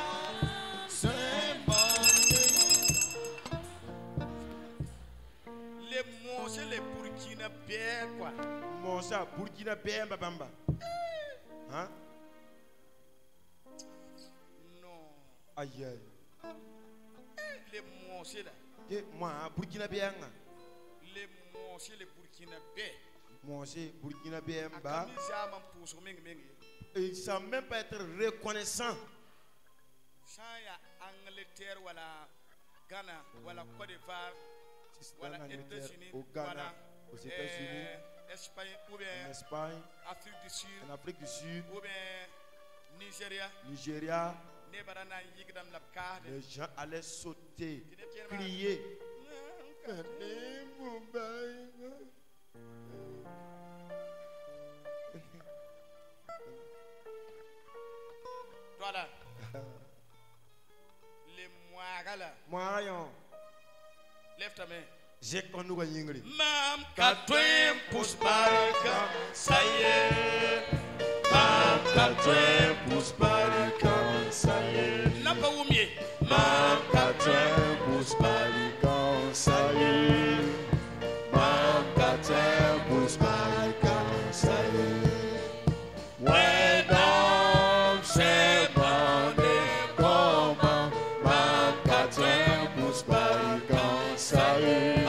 les mots les Burkina bien quoi Mosa Burkina Faso babamba. Hein? non Aïe aïe. les mots là Que moi Burkina Faso. les mots les Burkina bien Moi c'est Burkina Faso ba. akami zaman pousse mengi mengi Et ils ne savent même pas être reconnaissants. sans ya Angleterre wala Ghana wala Côte d'Ivoire wala En Angleterre, États-Unis au Ghana, wala aux États-Unis, Espagne ou en bien Espagne, Afrique du Sud en Afrique du Sud, ou bien Nigeria Nigeria, ne barana yigdam la carte les gens allaient sauter, crier. voilà les moagala Moi, yon, lève ta main j'ai connu un yingri. mam katwen pusbarika saye mam katwen pusbarika saye napa umie mam katwen pusbarika saye mam katwen pusbarika saye when on se mande como mam katwen pusbarika saye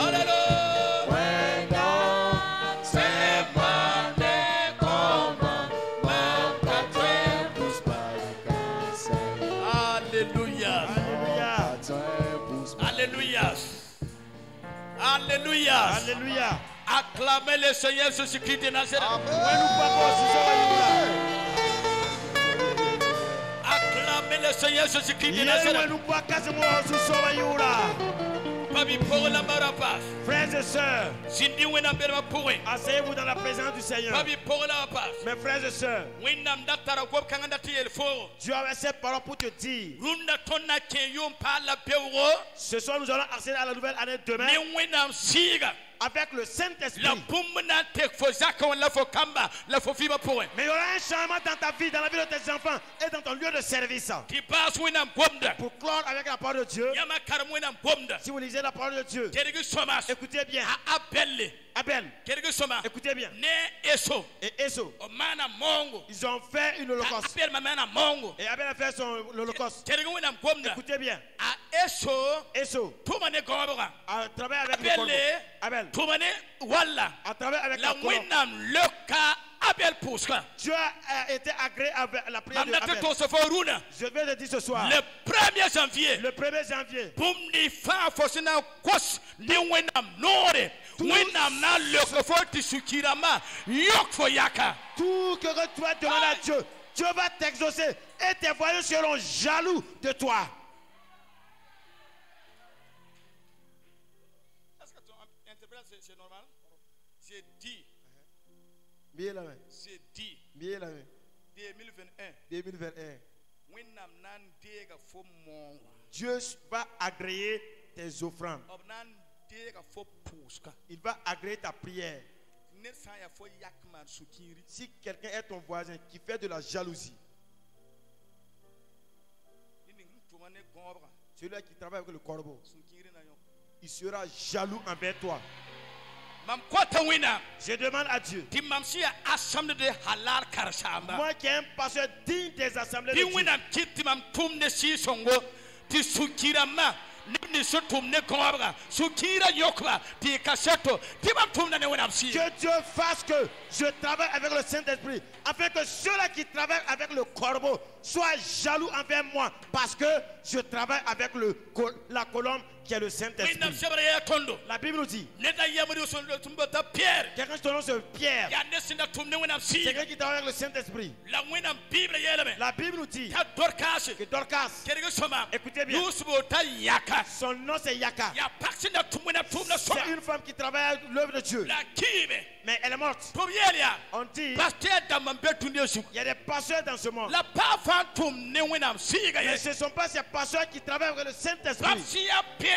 Alléluia. Alléluia. Acclamez le Seigneur Jésus-Christ de Nazareth. Acclamez le Seigneur Jésus-Christ de Nazareth. Babi pogla marapas. Frères et sœurs, Sindi wenam berma poe. asseyez-vous dans la présence du Seigneur. Babi pogla pas. Mes frères et sœurs, Wenam datara gop kanganda tiel fo. Dieu avait cette parole pour te dire. Runda tonna ke yom pa la peuro. Ce soir, nous allons accéder à la nouvelle année demain Ne wenam siga. avec le Saint-Esprit. La pumna tek fo zaka la fo kamba la fo fiba poe. Mais il y aura un changement dans ta vie, dans la vie de tes enfants et dans ton lieu de service. Ti pas wenam bomda. Pour clore avec la parole de Dieu, Yama karam wenam bomda. si vous lisez la parole de Dieu, Kerigi somas. écoutez bien. A appelle. Abel, Kerigi soma. écoutez bien. Ne eso. Et Eso, O mana mongo. ils ont fait une holocauste. Appelle ma mana mongo. Et Abel a fait son holocauste. Kerigi wenam bomda. Écoutez bien. A eso. Eso Tumane gomba. a travaillé avec le corbeau. Abel. Abel Tumane walla. a travaillé avec La le colombe. wenam loka Abel puska. Dieu a été agréé avec la prière de Mamnate Abel. to se fo runa. Je vais le dire ce soir. Le 1er janvier. Le 1er janvier, Bum ni fa fosina kos ni wenam nore. Wenam na loka fo tisukirama. Yok fo yaka. tout que tu vas demander à Dieu, Dieu va t'exaucer et tes voisins seront jaloux de toi. Est-ce que ton interprétation c'est normal? C'est dit. Bien la main, C'est dit. bien la main. 2021. 2021. Wenam nan dega fo mongo. Dieu va agréer tes offrandes. Ob nan dega fo puska. Il va agréer ta prière. Ne sa ya fo yakman sukiri. Si quelqu'un est ton voisin qui fait de la jalousie, Ni tumane gomba. celui qui travaille avec le corbeau, Sukiri na yo. il sera jaloux envers toi. Mam kwata wina. Je demande à Dieu, Ti mam si assemblée de halal karshamba. moi qui ai un pasteur digne des assemblées de Ti Dieu, wina kiti mam tum ne si songo. Ti sukira ma. Ni so tum ne gomba. Sukira yokba. Ti kaseto. Ti mam tum na ne wina si. que Dieu fasse que je travaille avec le Saint-Esprit, afin que ceux-là qui travaillent avec le corbeau soient jaloux envers moi, parce que je travaille avec la colombe qui est le Wina Saint-Esprit. sebra ya tondo. La Bible nous dit, Ne da yamuri so le tumbata Pierre. quelqu'un se nomme Pierre, Ya ne sinda tum ne wina si. quelqu'un qui travaille avec le Saint-Esprit. La wina Bible yelame. La Bible nous dit Ta dorkase. que Dorcas, Kerege soma. écoutez bien, Yusubo ta yaka. son nom c'est Yaka. Ya paksina tumwina tumna soma. C'est une femme qui travaille à l'œuvre de Dieu, La kibe. mais elle est morte. Pobielia. On dit, Pasteur damambe tundesu. il y a des pasteurs dans ce monde, La pa fantum ne winam siga mais ye. ce ne sont pas ces pasteurs qui travaillent avec le Saint-Esprit. Papsia Pierre.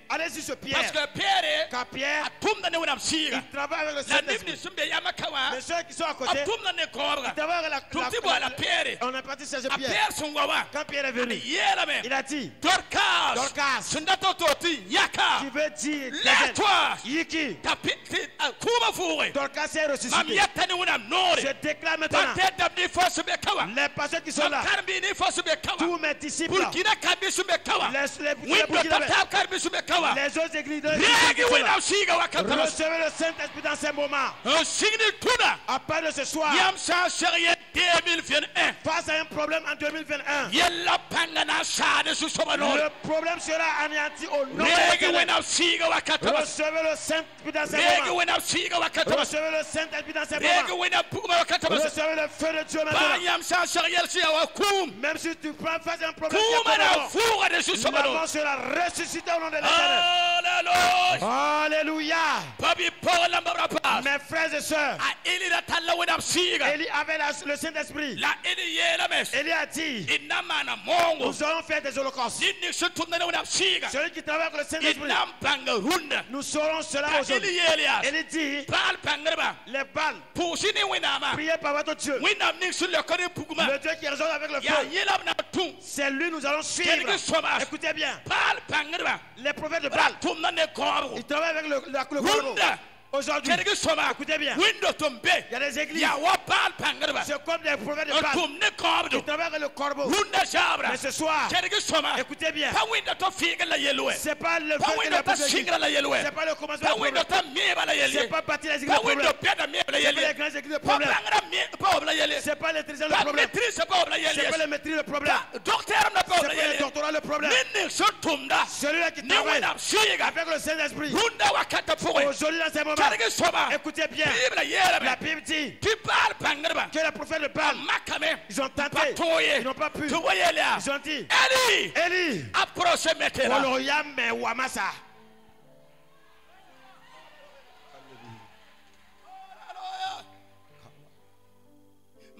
Allez-y sur Parce Pierre, que Pierre car Pierre, atumna ne winam siga. il travaille avec le La Bible Saint-Esprit. sumbe yamakawa. Mais ceux qui sont à côté, Atumna ne kobra. ils travaillent avec Tumtibo la Pierre. on est parti chercher A Pierre. Pierre sungwawa. Quand Pierre est venu, Yelame. il a dit, Dorcas. Dorcas, Sundato toti yaka. qui veut dire, Lève-toi. Yiki, Tapiti kuma fure. Dorcas est Mam ressuscité. yetta ne winam nore. Je déclare maintenant, Tante dabni fosu be kawa. les pasteurs qui sont là, Karbi ni fosu be kawa. tous mes disciples, Burkina kabi sumbe kawa. les Windo Burkinabés, tata karbi sumbe kawa. les autres églises, Regi winam siga wakatama. recevez le Saint-Esprit dans ces moments. Signi tuna. À part de ce soir, Yam sa sérieux 2021. face à un problème en 2021, Yella pangana sade su sobano. le problème sera anéanti au nom de Regi l'Éternel. winam siga wakatama. Recevez le Saint-Esprit dans ces Regi moments. winam siga wakatama. Recevez le Saint-Esprit dans ces Regi moments. winam puma wakatama. Recevez le feu de Dieu Ba maintenant. yam sa sérieux si awakum. Même si tu prends face à un problème qui Kuma est na pas bon, fuga de su la sobano. mort sera ressuscitée au nom de l'Éternel. Hallelujah. Alléluia. Babi Paul Mbarapa. Mes frères et sœurs, A ili da talla winam siga. Élie avait le Saint-Esprit. La ili yela mes. Élie a dit, Inamana mongo. nous allons faire des holocaustes. Nini sutumna na winam siga. Celui qui travaille avec le Saint-Esprit, Inam banga runda. nous saurons cela Ili aujourd'hui. Elias. Élie dit, Bal pangreba. les balles, Pusini winama. priez par votre Dieu. Winam ni sur le kone puguma. Le Dieu qui résonne avec le Ya feu, yelam na tum. c'est lui nous allons suivre. Quelque somas. Écoutez bien, Bal pangreba. les prophètes de Baal, Tumna ne korbo. ils travaillent avec le corbeau. Runda. Aujourd'hui, Quelque somas. écoutez bien, Window tombe. il y a des églises, Ya wa bal pangreba. c'est comme des prophètes de Baal. Tum ne korbo. Ils travaillent avec le corbeau. Runda sabra. Mais ce soir, Quelque somas. écoutez bien, Pa window to figa la yeloe. c'est pas le Pa feu qui window est ta le problème. singra la yeloe. C'est pas le commencement Pa du window problème. ta mieba la C'est yele. pas partir les églises Pa de problème. window peda mieba la C'est pas les yele. grandes églises de Pa problème. bangra mieba obla yele. C'est pas l'électricien le Pa problème. maîtrise pas obla C'est pas yele. le maîtrise le problème. Docteur na pas C'est obla pas le yele. doctorat le problème. Nini so tumda. Celui-là qui Ni travaille winam siga. avec le Saint-Esprit, Runda wakata poe. aujourd'hui dans ces moments, Quelque somas. écoutez bien, Bible yele. la Bible dit Tu parles pangreba. que les prophètes de Baal, Makame. ils ont tenté, Patoye. ils n'ont pas pu. Tu voyez là. Ils ont dit, Eli. Élie, Approche metera. Oloyame Wamasa,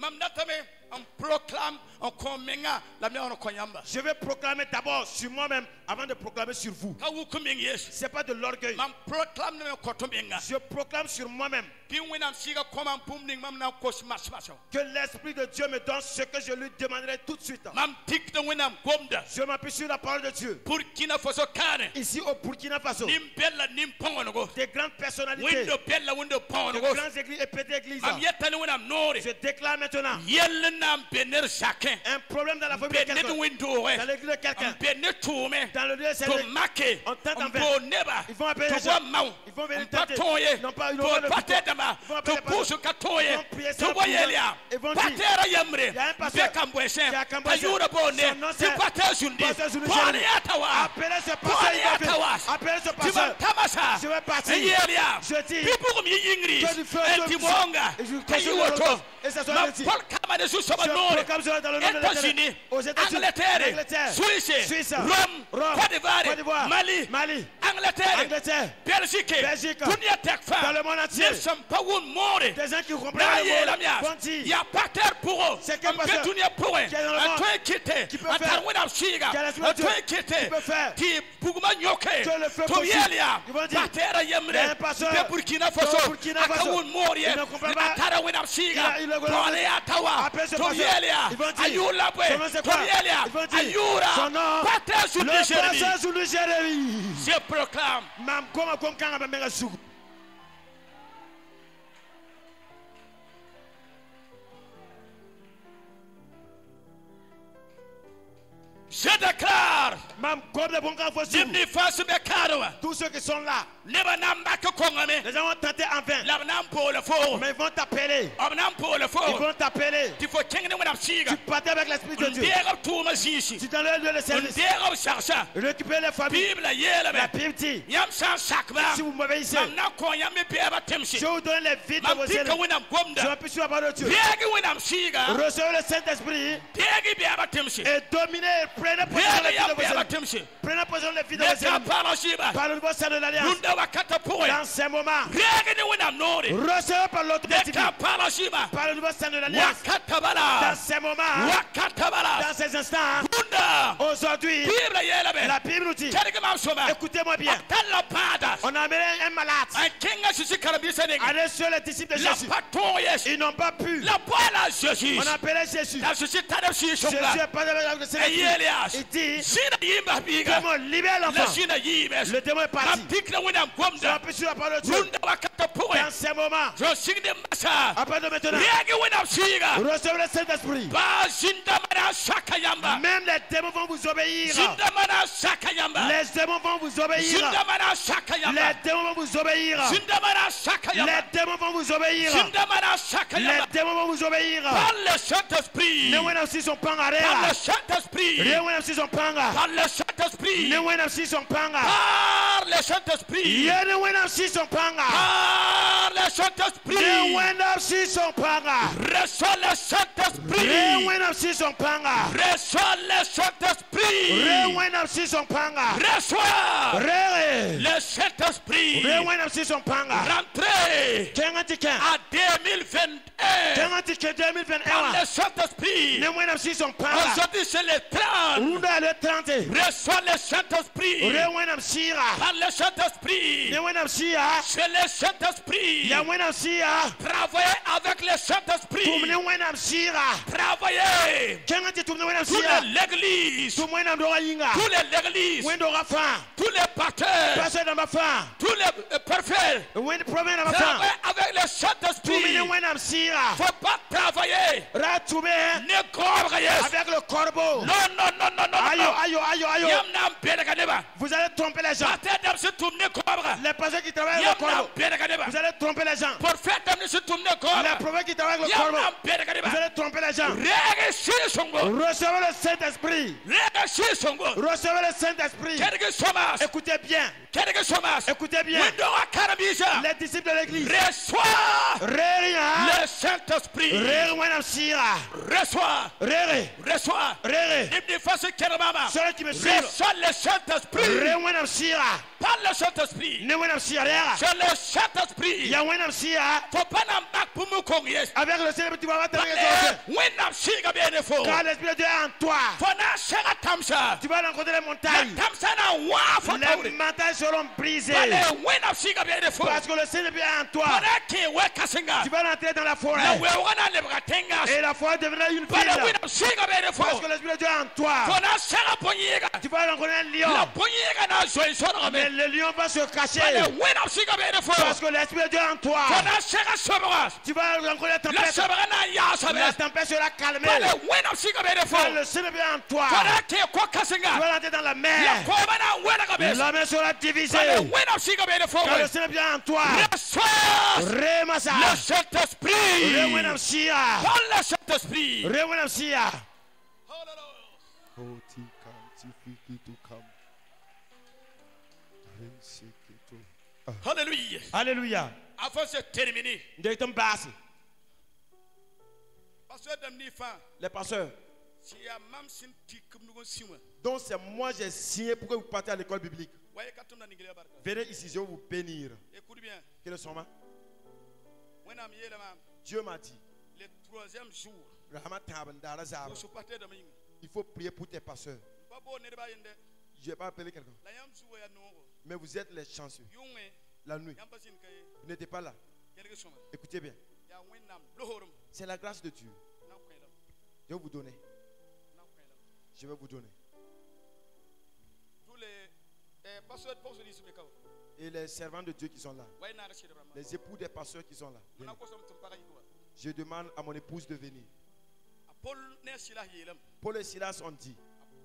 mam natame on proclame on comenga la me on konyamba Je vais proclamer d'abord sur moi-même avant de proclamer sur vous. ka wu kuming yes C'est pas de l'orgueil. mam proclame me kotomenga Je proclame sur moi-même bi winam siga komam pumning mam na kos masmaso que l'Esprit de Dieu me donne ce que je lui demanderai tout de suite. mam tik de winam gomda Je m'appuie sur la parole de Dieu. Burkina Faso kane Ici au Burkina Faso, nim bella nim pongono des grandes personnalités, window bella window des pongono grandes églises et petites églises. mam yetani winam nore Je déclare maintenant yelnam bener chacun un problème dans la famille de benet quelqu'un, window dans l'église de quelqu'un, benet toume dans le lieu de to service. make On tente en on vain. bo neba Ils vont appeler to les gens. wa mau Ils vont venir on tenter. patoye Ils n'ont pas to le pate dama Ils vont to appeler les pusu katoye Ils vont prier to ça pour boyelia Ils vont dire, patera yamre il y a un pasteur be kambwesen qui a Kambwesen. ayura bone Son nom, ti c'est pate sundi Pasteur Zulu pone Jérémie. atawa Appelez ce pone pasteur. atawa Appelez ce ti pasteur. tamasa Je vais partir. yelia Je dis, bibu mi yingri que du feu, enti monga et je kayoto et ça soit ma ainsi. Paul Kamade su soba Je nore proclame cela dans le nom de États-Unis, l'Éternel. Aux États-Unis, Angleterre, Angleterre, Suisse, Suisse, Rome, Rome, Côte d'Ivoire, Côte d'Ivoire, Mali, Mali, Angleterre, Angleterre, Belgique, Belgique, Dunia Tekfa, dans le monde entier. ne sont pas un mort. Des gens qui comprennent Na le ye la monde. mia. Vont dire, Il y a pas terre pour eux. C'est quel Un pasteur peu dunia pour eux. qui est dans le Un monde, toi quitté. qui peut Un faire, tarwina siga. qui a l'esprit de Un Dieu, toi quitté. qui peut faire, Qui buguma nyoke. que le feu To possible. yelia. Ils vont dire, Patera il y a un yemre. pasteur De Burkina Faso. de Burkina Faso. Akawun morie. Il ne comprend pas. Atara wina siga. Il le connaît. Pole atawa. Appelle ce To pasteur. yelia. Ils vont dire, Ayula bwe. son nom c'est To quoi? yelia. Ils vont dire, Ayura. son nom, Patera sur le le Jérémie. pasteur Zulu Jérémie. Je proclame. Mam koma kom kanga ba menga sugu. Je déclare. Mam kom le bon kanga sugu. Dimni fasu be karawa. Tous ceux qui sont là, Neba na mbaka kongame. les gens vont tenter en vain. La na mpole fo. Mais ils vont t'appeler. Na mpole Ils fo. vont t'appeler. Ti fo kengene wona siga. Tu partais avec l'Esprit de Dieu. Ndega tuma sisi. Tu dans le lieu de service. Ndega sarsa. Récupérer les familles. Bible yela La be. Bible dit, Yam san sakba. si vous m'obéissez, Mam na ko yam be ba temsi. je vous donne les vies de Mam vos tika ennemis. wona Je gomda. m'appuie sur la parole de Dieu. Degi wona siga. Recevez le Saint-Esprit Degi be ba temsi. et dominez. Prenez possession Degi des vies yam de be vos ba ennemis. temsi. Prenez possession des vies de vos Neta ennemis. pala shiba. Par le nouveau sang de l'Alliance. Runda wakata pour. Dans ces moments, Degi wona nore. recevez par l'autorité divine. Neta pala shiba. Par le nouveau sang de l'Alliance. Wakata Dans bala. ces moments, Wakata bala. dans ces instants, Runda. aujourd'hui, Bible yela be. la Bible nous dit, Tadega mam soba. écoutez-moi bien, Talla pada. on a amené un malade. Un kinga sisi karabisa negi. Allez sur les disciples de La Jésus. paton yes. Ils n'ont pas pu. La poila Jésus. On a appelé Jésus. La sisi tada si Jésus shonga. est pas avec le Et Seigneur. Elias. Il dit, Sina yimba biga. démon, libère La l'enfant. sina yimes. Le démon est parti. La tikna wina Je gwamda. m'appuie sur la parole de Dieu. Runda wakata poe. Dans ces moments, Jo sigde masa. après de maintenant, Riagi wina siga. recevez le Saint-Esprit. Ba zinda mana sakayamba. Même les démons vont vous obéir. Zinda mana sakayamba. Les démons vont vous obéir. Zinda mana sakayamba. Les démons vont vous obéir. Zinda mana sakayamba. Les démons vont vous obéir. Zinda mana Les sakayamba. démons vont vous obéir. Par le Saint-Esprit. Ne wena si son panga Par le rera. Saint-Esprit. Ne wena si son panga. Par le Saint-Esprit. Ne wena si son panga. Par le Saint-Esprit. Ye ne wena si son panga. Par le Ne Saint-Esprit. wena si son panga. Reçois le Ne Saint-Esprit. wena si son panga. Reçois le Saint-Esprit. Ne wena si son panga. Reçois Re. le Saint-Esprit. Ne wena si son panga. Rentrez Kenga tiken. à 2021 Kenga tiken par 2021. le Saint-Esprit. Ne wena si son panga. Aujourd'hui, c'est le 30. Runda le 30. Reçois le Saint-Esprit. Re wena sira. Par le Saint-Esprit. Ne wena sira. C'est le Saint-Esprit. Ya wena sira. Travaillez avec le Saint-Esprit. Tum ne wena sira. Travaillez. Kenga ti tum ne wena Tous sira. l'église. Tum wena ndo yinga. Tous l'église. Wendo rafa. Tous les pasteurs. Passer dans ma fin. Tous les parfaits. Wendo problème dans ma fin. Travaillez avec le Tum Saint-Esprit. ne wena sira. Faut pas travailler. Ratube Ne corbeillez. avec le corbeau. Non, non, non, non, non. Ayo, ayo, ayo, ayo. Yam nam bedagadeba. Vous allez tromper les gens. Pasteur dam se tourner cobra. Les pasteurs qui travaillent avec Yam le nam corbeau. bedagadeba. Vous allez tromper les gens. Prophète dam se tourner Les cobra. prophètes qui travaillent avec le Yam corbeau. nam bedagadeba. Vous allez tromper les gens. Rege si songo. Recevez le Saint-Esprit. Rege si songo. Recevez le Saint-Esprit. Kerege somas. Écoutez bien. Kerege somas. Écoutez bien. Windo akarabisa. Les disciples de l'église. Reçois Re le Saint-Esprit. Re wena sira. Reçois. Re Reçois. Re. Ibni fasi kerbama. Ceux qui me suivent. Reçois le Saint-Esprit. Re wena sira. Par le Saint-Esprit. Ne wenam siya. C'est le Saint-Esprit. Ya wenam siya. Faut pas n'en battre pour me congrer. Avec le Seigneur, tu vas voir ta Car l'Esprit de Dieu est en toi. Tu vas rencontrer les montagnes. Les montagnes seront brisées. Parce que le Seigneur est en toi. Tu vas rentrer dans la forêt. Et la forêt deviendra une ville. Parce que l'Esprit de Dieu est en toi. Tu vas rencontrer un lion. Mais le lion va se cacher. Parce que l'Esprit de Dieu est en toi. Tu vas rencontrer la tempête. La tempête sera calmée. Quand le Seigneur est en toi. Tu vas rentrer dans la mer. La mer sera divisée. Quand le Seigneur est en toi. Remasa. Le Saint-Esprit. Rewenam siya. Par le Saint-Esprit. Rewenam siya. Alléluia. Alléluia. Avant de terminer, Ndeyton basi. pasteur Damni Fan, Les pasteurs. si y a même si tu comme siwa, Donc c'est moi j'ai signé pour que vous partiez à l'école biblique. voyez quand on a nigéria barka. Venez ici, je vais vous bénir. Écoute bien, Quel est son nom? when am yé la Dieu m'a dit, le troisième jour, Rahama Tabandara Zaba, vous supportez de m'ing. il faut prier pour tes pasteurs. Pas bon ne ba yende. Je ne vais pas appeler quelqu'un. La yam jour ya no. Mais vous êtes les chanceux. Yongé, La nuit, yam pasin kay, vous n'étiez pas là. quelque chose. Écoutez bien. Ya wenam lohorum, C'est la grâce de Dieu. na kwela, Je vais vous donner. na kwela. Je vais vous donner. Tous les pasteurs pour se dire ce kaw. Et les servants de Dieu qui sont là. Voyez na rachid vraiment. Les époux des pasteurs qui sont là. On Venez. a quoi ça me pareil quoi. Je demande à mon épouse de venir. Paul ne sila yelam. Paul et Silas ont dit.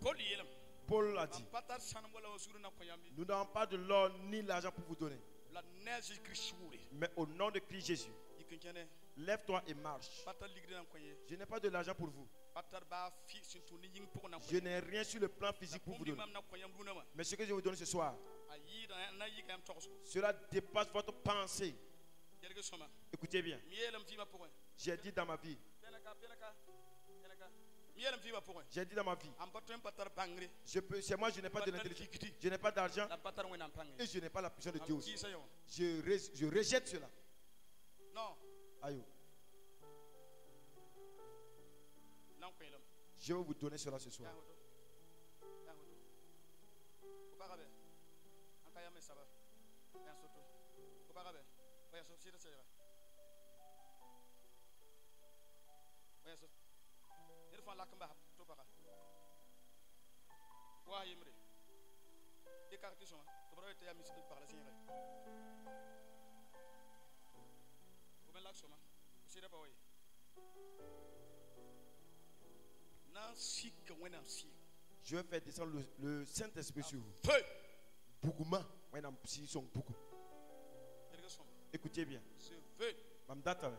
Paul yelam. Paul a dit. Patar sanam wala wasuru na koyambi. Nous n'avons pas de l'or ni l'argent pour vous donner. La neige Christouri. Mais au nom de Christ Jésus, Ikinkene lève-toi et marche. patar ligri na koye. Je n'ai pas de l'argent pour vous. Patar ba fi sintu ni ying pour na Je koye. n'ai rien sur le plan physique pour vous donner. Mam na koyam luna ma. Mais ce que je vais vous donner ce soir, Ayi na yigam tokoso. cela dépasse votre pensée. Quelque chose ma. Écoutez bien. Mielam fi ma pour. J'ai dit dans ma vie, Penaka. Mielam fi ma pour. j'ai dit dans ma vie, Am patar patar bangre. c'est moi, je n'ai pas de l'intelligence, je n'ai pas d'argent La patar wena pangre. et je n'ai pas la puissance de Dieu aussi. Qui ça yo? Je rejette cela. Non, Aïe, non koyelam. je vais vous donner cela ce soir. Yahodo. Oparabe. Ankaya me saba. Yan soto. Oparabe. Oya so sira sira. Oya so. Il faut la kamba to para. Wa yemre. Écarté son. To bro te ya mi par la sira. Vous me l'action. Sira pas oui. Nan sik when am sik. Je vais faire descendre le Saint-Esprit sur vous. Feu. Bougouma, si sont beaucoup. Quelque chose. Écoutez bien. Ce feu. Mamdata,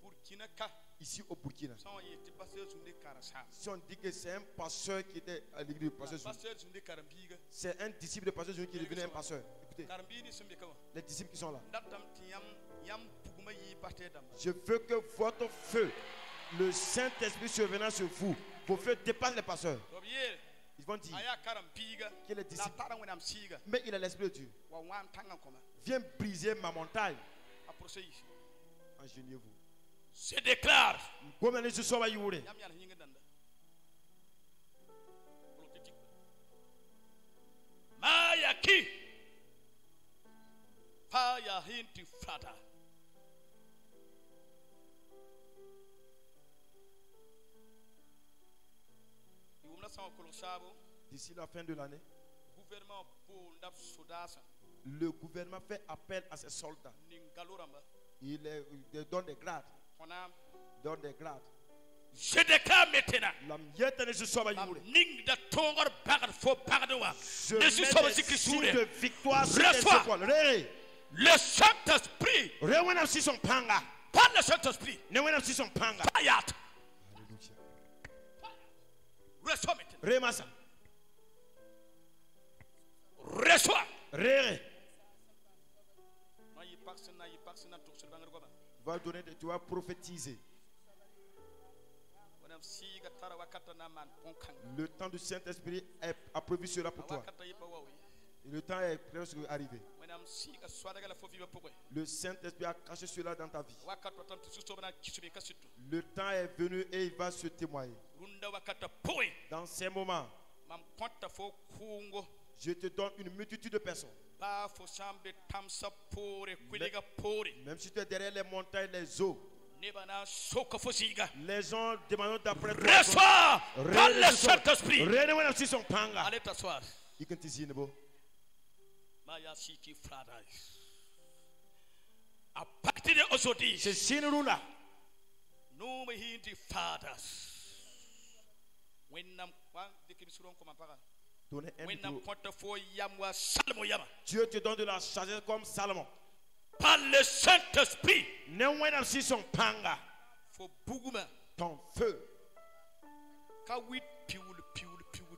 Burkina Ka. ici au Burkina. Sans y était passé sur des carassa. Si on dit que c'est un pasteur qui était à l'église du pasteur Zoum, Pasteur sur des carambiga. c'est un disciple de pasteur Zoum qui est devenu un pasteur. Écoutez, Carambini se mekawa. les disciples qui sont là. Datam tiam yam puguma yi parté dam. Je veux que votre feu, le Saint-Esprit survenant sur vous, vos feux dépassent les pasteurs. Robier. Ils vont dire Aya karampiga. que les La disciples, taran wenam siga. mais il a l'Esprit de Dieu. Wa wan tanga koma. Viens briser ma montagne. Approcher ici. Ingéniez-vous. Se déclare. Comme les soir yure. Yam yan hinga danda. Politique. Maya ki. Faya hinti fata. Iwumna sama kolosabo. D'ici la fin de l'année, Gouvernement pour ndap sodasa. le gouvernement fait appel à ses soldats. Ningaloramba. Il donne des grades. Onam. Donne des grades. Je déclare maintenant. La miette ne se soit yure. Ning da tongor bagar fo bagdawa. Je Ne suis mets pas des si signes Christ. de victoire sur les Reçois. épaules. Ré. Le Saint-Esprit. Rewenam si son panga. Par le Saint-Esprit. Newenam si son panga. Payat. Alléluia. Reçois maintenant. Remasa. Reçois. Ré. Tu vas donner, tu vas prophétiser. Le temps du Saint-Esprit a prévu cela pour toi. Et le temps est presque arrivé. wẽnnaam sɩɩga soadga la fo vɩɩmã pʋgẽ Le Saint-Esprit a caché cela dans ta vie. wakat wa tɩ Zu-soabã na kɩsme ka sɩto Le temps est venu et il va se témoigner. rũndã wakatã pʋgẽ Dans ces moments, mam kõta fo kʋʋngo je te donne une multitude de personnes. baa fo sã n be tãmsã poore koelga poore Même si tu es derrière les montagnes, les eaux, nebã na n soka fo zĩiga les gens demandent d'après toi. reçois par le Saint-Esprit. Rene wana si son panga. Allez t'asseoir. Ils can te dire, nebo. Maya Siki Fradas. À partir d'aujourd'hui, C'est Sinurula. nous me hindi fathers. When nam wan de kim suron comme para. Donnez un When nam micro. konta fo yamwa salmo yama. Dieu te donne de la sagesse comme Salomon. Par le Saint-Esprit. Ne wana si son panga. Fo buguma. Ton feu Ka wit piwul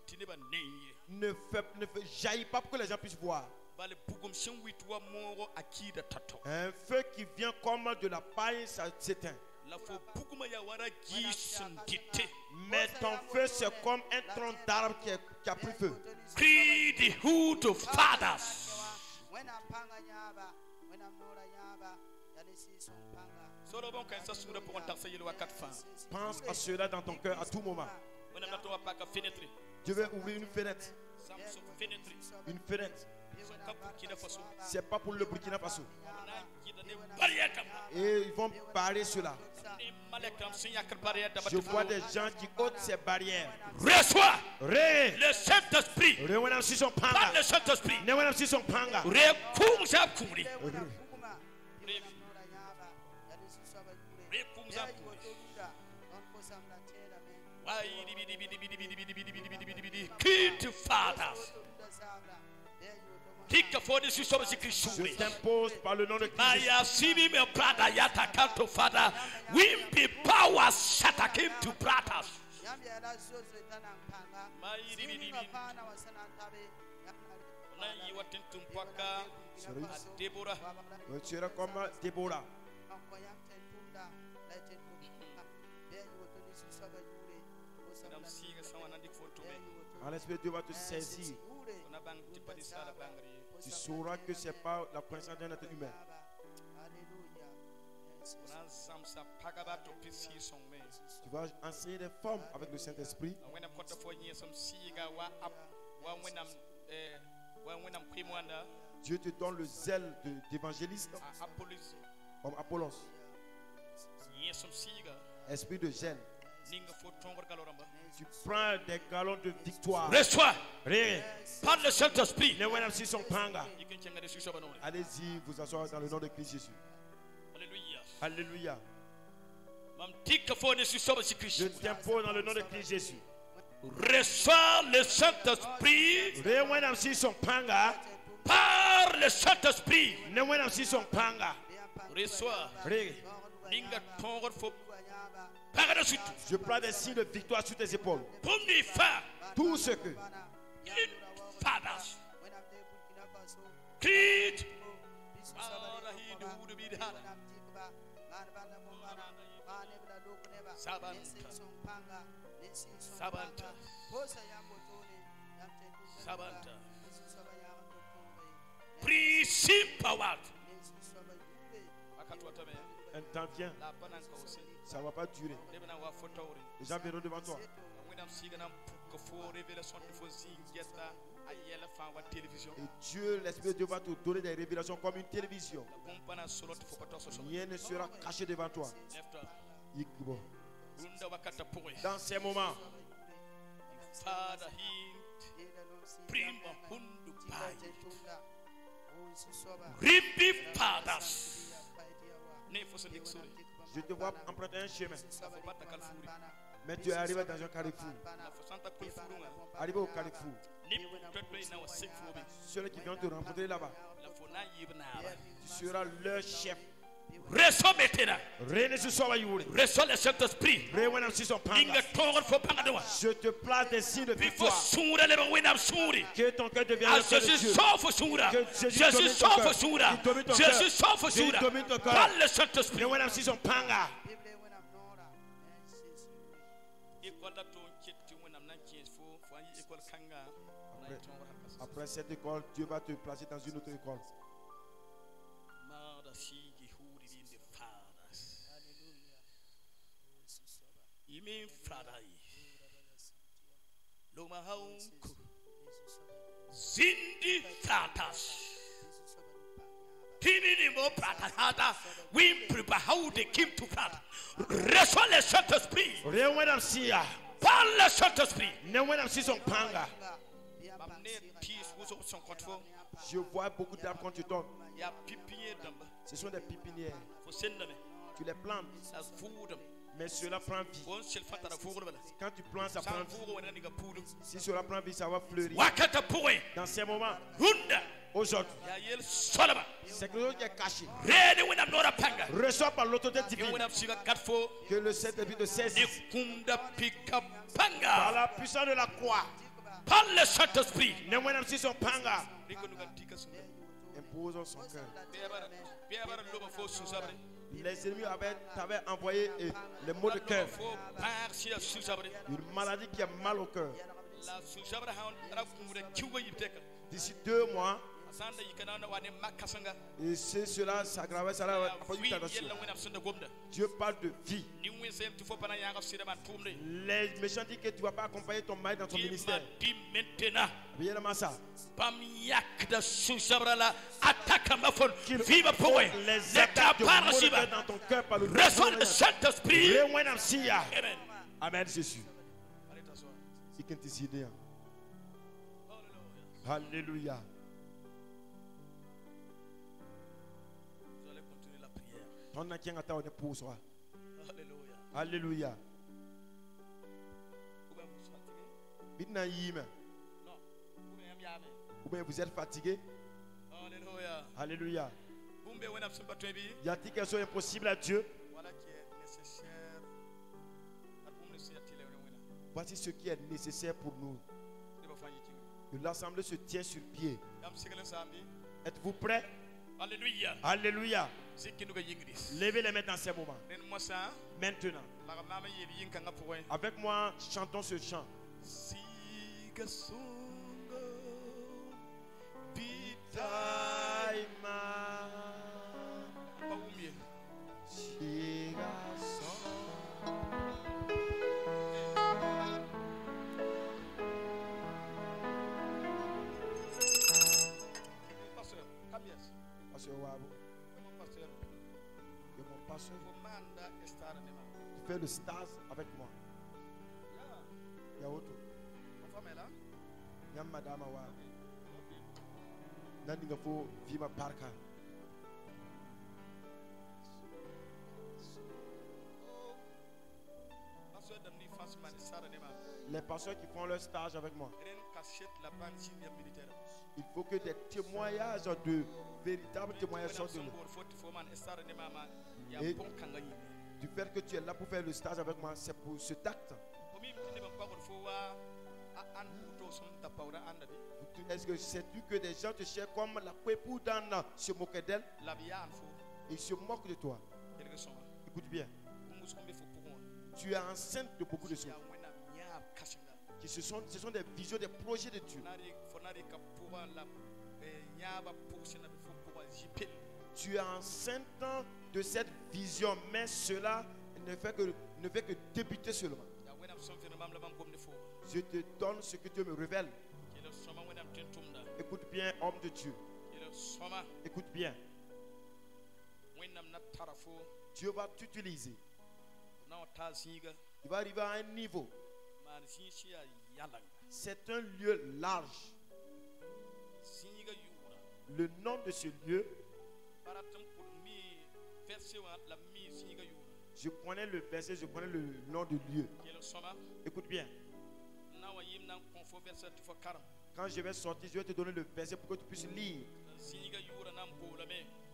tineba neye. ne fait jaillit pas pour que les gens puissent voir. Bale bugum sen wit wa moro akida tato. Un feu qui vient comme de la paille, ça s'éteint. La fo buguma ya wara gisundite. Mais ton feu, c'est comme un tronc d'arbre qui a pris feu. Creed the hood of fathers. Solo bon quand ça soura pour un tarsa yelo à 4 fins. Pense à cela dans ton cœur à tout moment. When I'm not pas qu'à fenêtre. Je vais ouvrir une fenêtre. Samson fenêtre. Une fenêtre. Son cap qui n'a pas son. C'est pas pour le Burkina Faso. On a qui donne barrière comme. Et ils vont barrer cela. Les malekam sin yakar barrière Je vois des gens qui ôtent ces barrières. Reçois Re. le Saint-Esprit. Re wana si son Par panga. le Saint-Esprit. Ne wana si son panga. Rekum sa kumri. Kid fathers. Tika for this is so Je t'impose par le nom de Christ. Maya sibi me prada yata kanto father. Wimpy power shatakim to pratas. Deborah. Tu seras comme Déborah. En l'esprit de Dieu va te saisir. Tu sauras que ce n'est pas la connaissance d'un être humain. Tu vas enseigner des formes avec le Saint-Esprit. Dieu te donne le zèle d'évangéliste comme Apollos. Esprit de zèle. Tu prends des galons de victoire. Reçois Re. par le Saint-Esprit. Ne wana si son panga. Allez-y, vous asseoir dans le nom de Christ Jésus. Alléluia. Alléluia. Je t'impose dans le nom de Christ Jésus. Reçois le Saint-Esprit Re wana si son panga. par le Saint-Esprit. Ne wana si son panga. Reçois. Re. Ninga tongor fo pagana sutu. Je prends des signes de victoire sur tes épaules. Pomni fa Tout ce que in fathers. Creed. Arahidu hudu bidhara. Sabanta. Sabanta. Sabanta. Principawat. Akatwatame. un temps vient, La bananka aussi. ça ne va pas durer. Debna wa fotori. Les gens viendront devant toi. Ngwedam sigana pour que fo révélation de fo zingeta ayela fa wa télévision. Et Dieu, l'Esprit de Dieu va te donner des révélations comme une télévision. Bompana solo to fokoto so. Rien ne sera caché devant toi. Left. Yikibo. Runda wakata poe. Dans ces moments, Father hint. Prima hundu pai. Ripi fathers. Ne fo se dixuri. je te vois emprunter un chemin. Fo bata kalfuri. Mais tu es arrivé dans un carrefour. Na fo santa kulfurunga. Arrivé au carrefour. Ni petwe na wa sekfobi. Ceux qui viennent te rencontrer là-bas, La fo na yibna. tu seras leur chef. Reçois maintenant. Rene si soba yure. Reçois le Saint-Esprit. Re wana si son panga. Inga tongor fo pangadoa. Je te place des signes de Before victoire. sura le wenam suri. Que ton cœur devienne Ah, le cœur de Jésus Dieu. sauve Soura. Que Jésus Jésus domine ton sauve cœur. Soura. Il domine ton Jésus cœur. sauve Jésus Soura. domine ton cœur. Par le Saint-Esprit. Ne wana si son panga. école da ton chetti wonam nan ties fo yi école kanga na ton rakas Après cette école, Dieu va te placer dans une autre école. ma da si gi huri in the fathers imi fradai lo ma haunku zindi fathers Kimi ni mo pratahada we prepare how they came to prat reçois le Saint-Esprit Rien when I'm see ya. par le Saint-Esprit Ne when I'm see some panga. m'amener tis ou son compte fo Je vois beaucoup d'arbres quand tu tombes. ya pipier damba Ce sont des pépinières. fo sendame Tu les plantes, as foodam mais cela prend vie. bon sel fatara four bala Quand tu plantes, ça prend sans vie. four wona ni ga poudre Si cela prend vie, ça va fleurir. wakata point Dans ces moments, hunda aujourd'hui, ya yel solaba c'est quelque chose qui est caché. rede wona nora panga Reçois par l'autorité ke divine wona siga kat fo que le Saint-Esprit te ni saisisse kunda pika Par panga la puissance de la croix. par le Saint-Esprit Ne when I'm see some panga. riko nuga tika sunga impose son cœur. bebara loba fo susabre Les ennemis t'avaient envoyé les mots de cœur. fo par si susabre Une maladie qui a mal au cœur. la susabre ha ra kumure kiwa yiteka D'ici 2 mois, asanda yikana na wane makasanga et si cela s'aggravait, ça va faire une tentation. yella wona sunda gomda Dieu parle de vie. ni wensem tu fo pana yanga sida man tumde Les méchants disent que tu ne vas pas accompagner ton mari dans ton ki ministère. di maintenant Bien ça. pam yak da susabra la ataka mafon viva Faut poe les ne attaques de pas maux de siba cœur dans ton cœur par le reçois le Saint-Esprit Rien when I'm see ya. amen Amen, Jésus. allez t'asseoir Il can see there. alléluia Alléluia. vous allez continuer la prière On a qui a attendu pour soi. alléluia Alléluia. ou bien vous fatigué Bidna yime. non ou bien yame Ou bien vous êtes fatigué. alléluia Alléluia. bumbe wona simba tobi Y a-t-il quelque chose d'impossible à Dieu? voilà qui est nécessaire at bumle si atile wona Voici ce qui est nécessaire pour nous. ne ba fanyi ci Que l'assemblée se tient sur pied. am sigalen sambi Êtes-vous prêts? alléluia Alléluia. sikki nuga yingris Levez les mains dans ces moments. nen mosa Maintenant, la mama yebi yinka nga point avec moi, chantons ce chant. siga sungo pita Taima, ba umye pasteur kabias Pasteur Wabo, mon pasteur que mon pasteur komanda estar nema fait le stage avec moi. ya Il y a autre. on femme est là Il y a madame Awa. Nani nga fo vima parka. pasteur damni fasman estar nema Les pasteurs qui font leur stage avec moi, ren cachette la bande signe militaire il faut que des témoignages de véritables témoignages sortent de nous. Et du fait que tu es là pour faire le stage avec moi, c'est pour cet acte. Est-ce que sais-tu que des gens te cherchent comme la Kwepudana se moquent d'elle? Ils se moquent de toi. Écoute bien. Tu es enceinte de beaucoup de choses. Ce sont des visions, des projets de Dieu. Tu es enceinte de cette vision, mais cela ne fait que débuter seulement. Je te donne ce que Dieu me révèle. Écoute bien, homme de Dieu. Écoute bien. Dieu va t'utiliser. Il va arriver à un niveau. C'est un lieu large. Le nom de ce lieu, je connais le verset, je connais le nom du lieu. Écoute bien. Quand je vais sortir, je vais te donner le verset pour que tu puisses lire.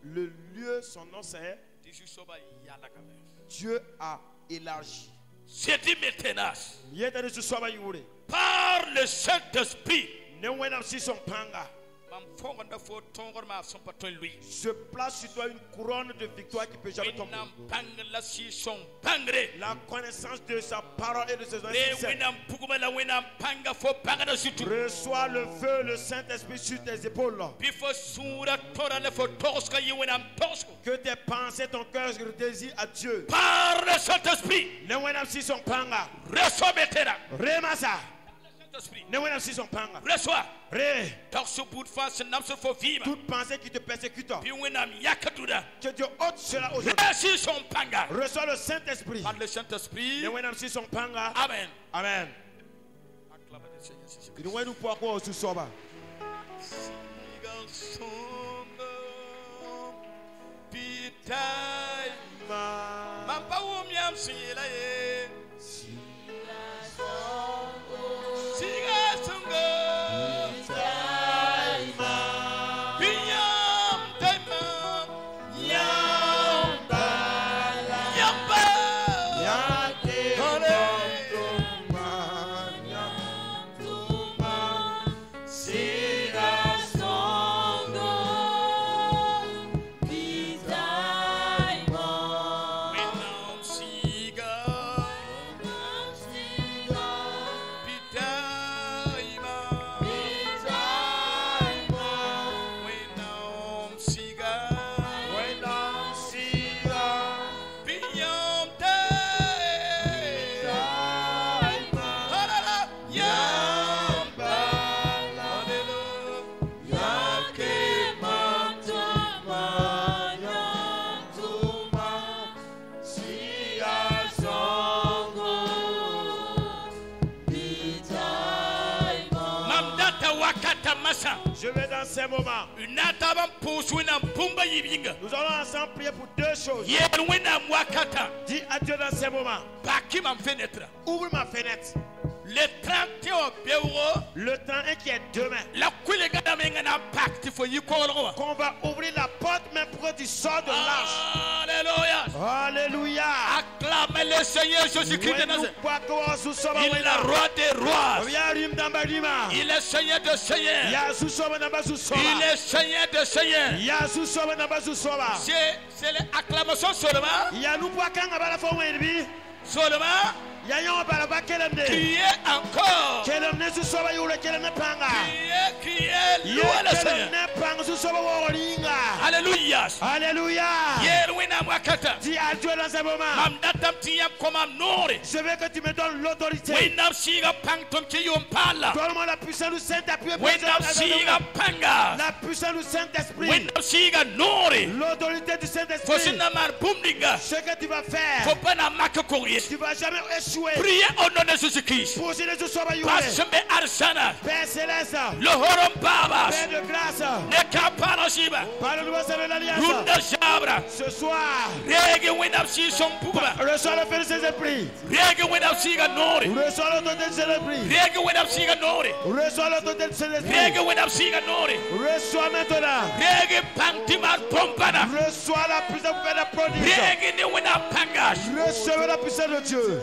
Le lieu, son nom c'est Dieu a élargi. C'est dit maintenant Yeta de ce soir yure. par le Saint-Esprit Ne when I'm see some panga. ma Je place sur toi une couronne de victoire qui peut jamais tomber. La connaissance de sa parole et de ses enseignements. Reçois le feu, le Saint-Esprit sur tes épaules. Que tes pensées, ton cœur désire à Dieu. Par le Saint-Esprit. Remasa. Reçois. Dans ce bout de face, toute pensée qui te persécute, que Dieu ôte cela aujourd'hui. Reçois le Saint-Esprit. Par le Saint-Esprit. Amen. Amen. Nous pouvons aussi sauver. Je vais dans ces moments. Nous allons ensemble prier pour deux choses. Dis à Dieu dans ces moments. Ouvre ma fenêtre. Le 31 Le 31 qui est demain. Qu'on va ouvrir la porte même pour que tu sors de l'arche. Alléluia. Alléluia. Acclamez le Seigneur Jésus-Christ de Nazareth. Il est le roi des rois. Il est Seigneur de seigneurs. Il est Seigneur de seigneurs. C'est l'acclamation seulement. Seulement. Criez encore. Criez, louez le Seigneur. Alléluia. Alléluia. Dis à Dieu dans ce moment. Je veux que tu me donnes l'autorité. Donne-moi la puissance du Saint-Esprit. La puissance du Saint-Esprit. L'autorité du Saint-Esprit. Ce que tu vas faire. Tu ne vas jamais échouer. Priez au nom de Jésus-Christ. Père Céleste. Le Horom Babas. Père de grâce. Par le nouveau de l'Alliance. Ce soir. Reçois le feu de Saint-Esprit. Reçois l'autorité de Saint-Esprit. Reçois l'autorité de Saint-Esprit. Reçois maintenant. Reçois la puissance pour faire la prodige. Recevez la puissance de Dieu.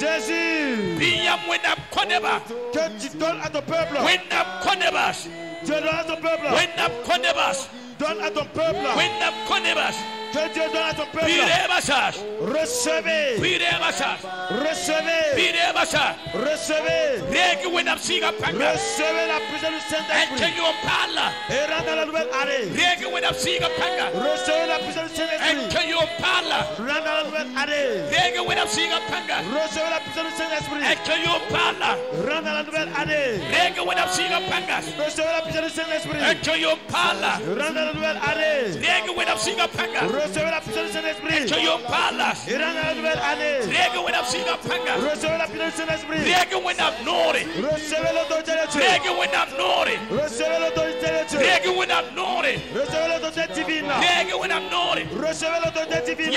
Jésus. Que tu donnes à ton peuple. Dieu donne à ton peuple. Donne à ton peuple. Que Dieu donne à ton peuple. Recevez. Recevez. Recevez. Recevez la puissance du Saint-Esprit. Et rentre dans la nouvelle année. Recevez la puissance du Saint-Esprit. Rentre dans la nouvelle année. Recevez la puissance du Saint-Esprit. Rentre dans la nouvelle année. Recevez la puissance du Saint-Esprit. Rentre dans la nouvelle année. Recevez la puissance du Saint-Esprit. Et rentre dans la nouvelle année. Recevez la puissance du Saint-Esprit. Recevez l'autorité de Dieu. Recevez l'autorité de Dieu. Recevez l'autorité divine. Recevez l'autorité divine.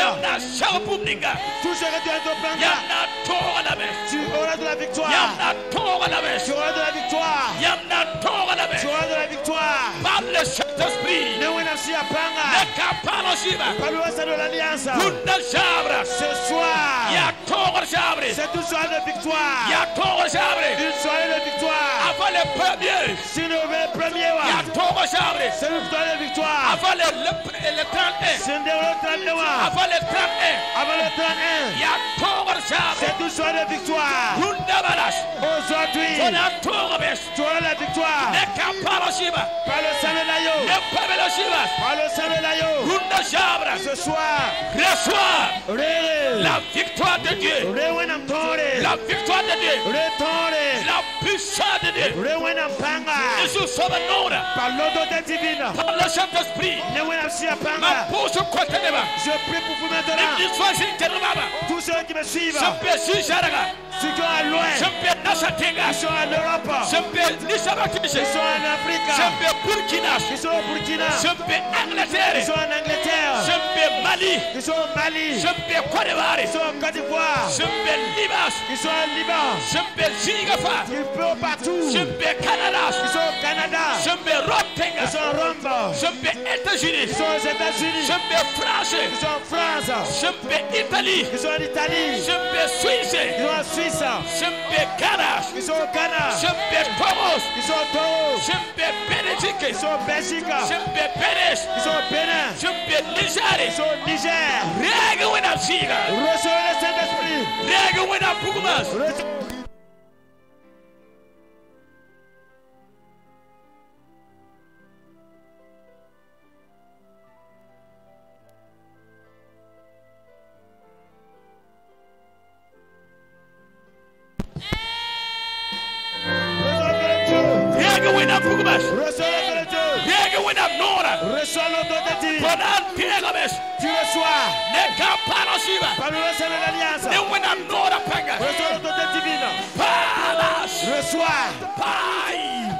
Tout ce que tu entreprendras, tu auras de la victoire. Tu auras de la victoire. Tu auras de la victoire. Par le Saint-Esprit. Par le de l'Alliance. Ce Ce soir. C'est une soirée de victoire. yatokozabre Une soirée de victoire. avant le premier Si nous le premier, yatokozabre c'est une soirée de victoire. avant le 31 C'est une le 31. avant le 31 Avant le 31. yatokozabre C'est une soirée de victoire. rundabalas Aujourd'hui, onatokobes tu auras la victoire. nekaparoshiba Par le sang de l'agneau. nepabeloshiba Par le sang de l'agneau. rundazabra Ce soir, reçois Rere. la victoire de Dieu Rewenam Tore. la victoire de Dieu Retore. la puissance de Dieu Rewenam Panga. Jésus sobanora Par l'autorité divine. par le Saint-Esprit Newenam Sia ma Panga. pousse konteneba Je prie pour vous maintenant. ifasi terubaba Tous ceux qui me suivent. sempe sijaraga Ceux qui sont à loin. sempe nasatenga Ils sont en Europe. sempe nisabatise Ils sont en Afrique. sempe Burkina Ils sont au Burkina. sempe Ils Angleterre sont en Angleterre. sempe Mali Ils sont au Mali. sempe Côte d'Ivoire Ils sont en Côte d'Ivoire. sempe Libas Ils sont en Liban. sempe Zigafa Ils peuvent partout. sempe Canada Ils sont au Canada. sempe Rotenga Ils sont en Rome. sempe États-Unis Ils sont aux États-Unis. sempe France Ils sont en France. sempe Italie Ils sont en Italie. sempe Suisse Ils sont en Suisse. sempe Ghana Ils sont au Ghana. sempe Togo Ils sont au Togo. sempe Belgique Ils sont au Belgique. sempe Benin Ils sont au Bénin. sempe Niger Ils sont au Niger. rega wena siga Recevez le Saint-Esprit. rega wena pugumas Recevez. rega wena pugumas Recevez le Dieu. rega wena nora Reçois l'autorité divine. bonan tegabes Tu reçois ne kapano siba par le sang de l'Alliance. ne wena nora panga Reçois l'autorité divine. palas Reçois. pai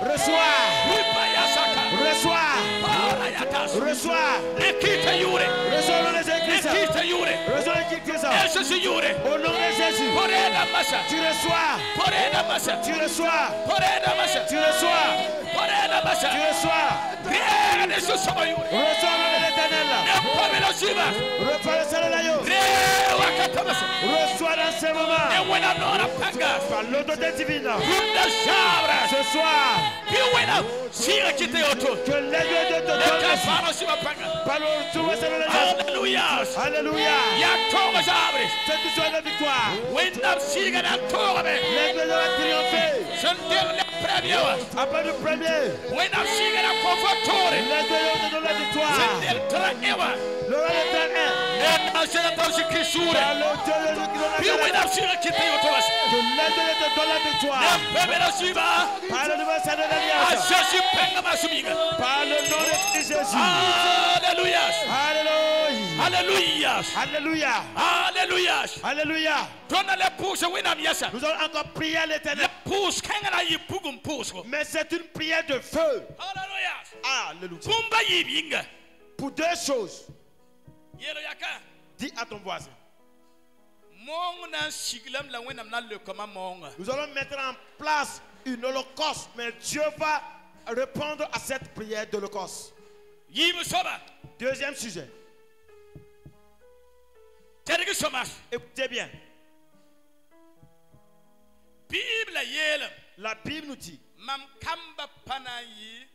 Reçois. ripayasaka Reçois. parayatas Reçois. ekita yure Reçois le nom de Jésus-Christ. ekita yure Reçois le Jésus-Christ. esusu yure Au nom de Jésus. porena masa Tu reçois. porena masa Tu reçois. porena masa Tu reçois. porena masa Tu reçois. rega de susoba yure Reçois le nom de l'Éternel. ne pamelo siba Reçois le sang de l'agneau. rewa katamasa Reçois dans ce moment. ne wena nora panga Par l'autorité divine. kunda shabra Ce soir. bi wena siga kite yoto Que l'agneau de te ne donne. kapano siba panga Par le sang de l'agneau. Alléluia. Alléluia. Ya toga zabre. C'est une soirée de victoire. Wenda siga na toga be. L'aigle va triompher. Sentir le premier. Après le premier. Wenda siga na confortore. L'aigle te donne la victoire. Sentir tra ewa. Le roi de l'éternel. Ne asera tausi kisure. Par le Dieu de Dieu qui donne Bi la victoire. wenda siga kite yotowas. Que l'aigle te donne la victoire. Ne pemela siba. Par le nouveau sang de l'Alliance. Asasi penga masubiga. Par le nom de Christ Jésus. Alléluia. Alléluia. Alléluia. Alléluia. Alléluia. Alléluia. Donna le pouce wena miasa. Nous allons encore prier à Le l'éternel. pouce kangana yi pugum pouce. Mais c'est une prière de feu. Alléluia. Alléluia. Kumba yibinga. Pour deux choses. Yelo yaka. Dis à ton voisin. Mong na siglam la wenam na le kama mong. Nous allons mettre en place une holocauste. Mais Dieu va répondre à cette prière d'holocauste. Yibu soba. Deuxième sujet. Terigi somas. Écoutez bien. Bible yele. La Bible nous dit. Mam kamba panayi.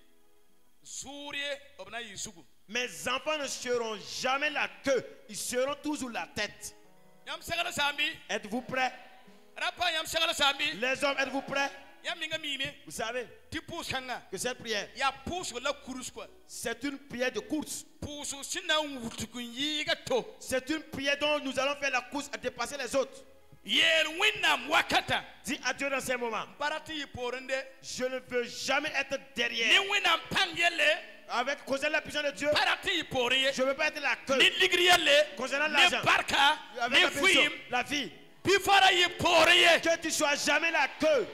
Zuriye obna yisugu. Mes enfants ne seront jamais la queue. Ils seront toujours la tête. Yam segala sambi. Êtes-vous prêts? Rapa yam segala sambi. Les hommes, êtes-vous prêts? Yam minga mimi. Vous savez Ti pousse kanga. que cette prière, Ya pousse la kurus quoi. c'est une prière de course. Pousse sina wutukun yiga to. C'est une prière dont nous allons faire la course à dépasser les autres. Yel winam wakata. Dis à Dieu dans ces moments. Barati porende. Je ne veux jamais être derrière. Ni winam pangele. Avec concernant la puissance de Dieu, Parati poriye. je ne veux pas être la queue. Ni ligriele. Concernant Ni l'argent, barka. avec Ni la puissance, fuim. la vie, Bifara yi poriye. que tu sois jamais la queue.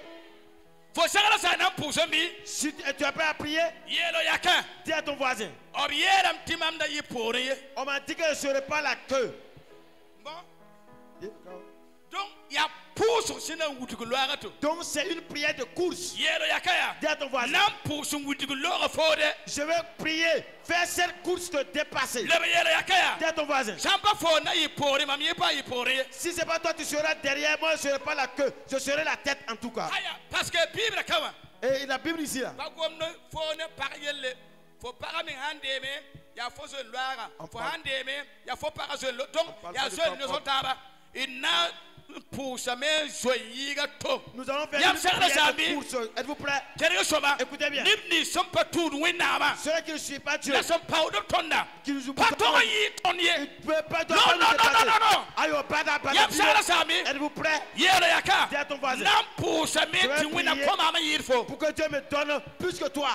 Fo sagala sa nan pusambi. Si tu es prêt à prier, Yelo yaka. dis à ton voisin. Ob yeram timam da yi poriye. On m'a dit que je ne serai pas la queue. Bon. Donc, il y a pousse Pousse sina wutugo loaga to. Donc c'est une prière de course. Yelo yakaya. Dis à ton voisin, Nam pousse wutugo loaga fode. je vais prier, faire cette course te dépasser. Lebe yelo yakaya. Dis à ton voisin, Champa fo na yipore mam yepa yipore. si c'est pas toi, tu seras derrière moi, je ne serai pas la queue, je serai la tête en tout cas. Aya parce que Bible kama. Et la Bible ici là, Ba gomno fo ne parayelle. Fo parami handeme ya fo zo loaga. Fo handeme ya fo para zo lo. Donc ya zo ne so taba. Ina pousse mais joyiga to. nous allons faire Yam une sera prière zambi. de course. Êtes-vous prêts? Kere soma. Écoutez bien. Nimni som pa tout winama. Ceux qui ne suivent pas Dieu, La som paudo tonda. qui nous oublient Pas to yi tonye. ils ne peuvent pas Non, non, non, non, non. Ayo, pas Yam sara sami. Êtes-vous prêts? Yere yaka. Dis à ton voisin, Nam pousse mais Je vais tu wina prier. comme ama yirfo. pour que Dieu me donne plus que toi.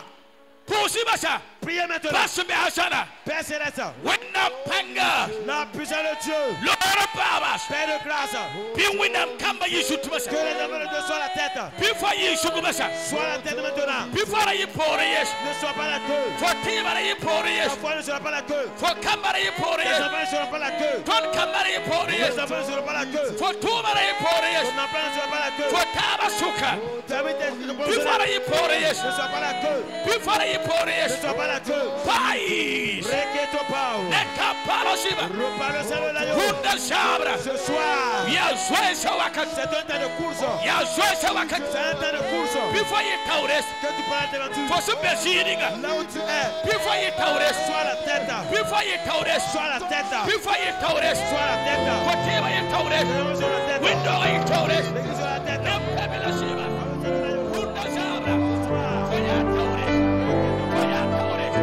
Pousse basa. Priez maintenant. Passe me hasana. Père Céleste, Wina panga. la puissance de Dieu, Lord babas. Père de grâce, Bi wina kamba yisu que tumasa. les hommes de Dieu soient la tête. Bi fa yisu kumasa. Sois la tête maintenant. Bi fa yi pore yes. Ne sois pas la queue. Fo timara yi pore Ta yes. foi ne sera pas la queue. Fo kambara yi pore Tes yes. enfants ne seront pas la queue. Ton kambara yi pore yes. Tes enfants ne seront pas la queue. Fo tumara yi pore yes. Ton emploi ne sera pas la queue. Fo taba suka. Ta vie ne Bi fa yi pore yes. sera pas la queue. Bi fa yi pore Ne yes. sois pas la queue. Pais. Requeto pao. Neka parosiba. Repars le salut là. Kunda sabra. Ce soir, Ya zoesa wakat. c'est un temps de course. Ya zoesa wakat. C'est un temps de course. Bi fa yi taures. Que tu prends l'aventure. Fo se besininga. Là où tu es, Bi fa yi taures. sois la tête. Bi fa yi taures. Sois la tête. Bi fa yi taures. Sois la tête. Fo tiba yi taures. Sois la tête. Window yi taures. L'église sur la tête. Nebela siba. Kunda sabra. Fo ya taures. Fo ya taures.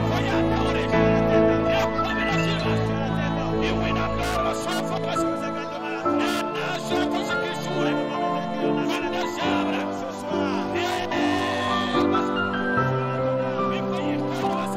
Fo ya taures. Nebela siba. Bi wina norma sofa pas. Na sofa se kisure. Kunda sabra. Ce soir, Bi fa yi taures.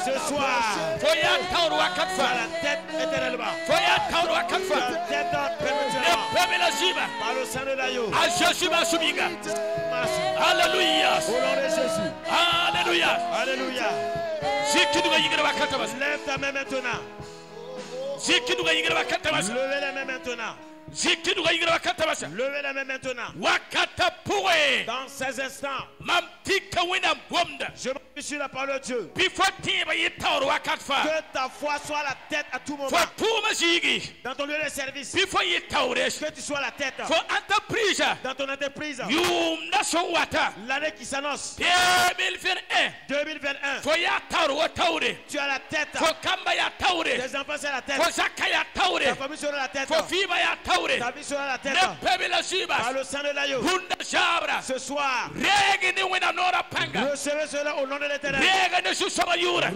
ce soir, sois la tête éternellement. La tête perpétuellement. Par le sang de l'agneau. Alléluia. Au nom de Jésus. Alléluia. Alléluia. Lève ta main maintenant. Levez la main maintenant. Levez la main maintenant. Dans ces instants, je m'appuie sur la parole de Dieu. Que ta foi soit la tête à tout moment. Dans ton lieu de service, que tu sois la tête. Dans ton entreprise, l'année qui s'annonce, 2021, tu as la tête. Tes enfants c'est la tête. Ta famille sera la tête. Ta vie sera la tête. Par le sang de l'agneau. Ce soir, recevez cela au nom de l'Éternel.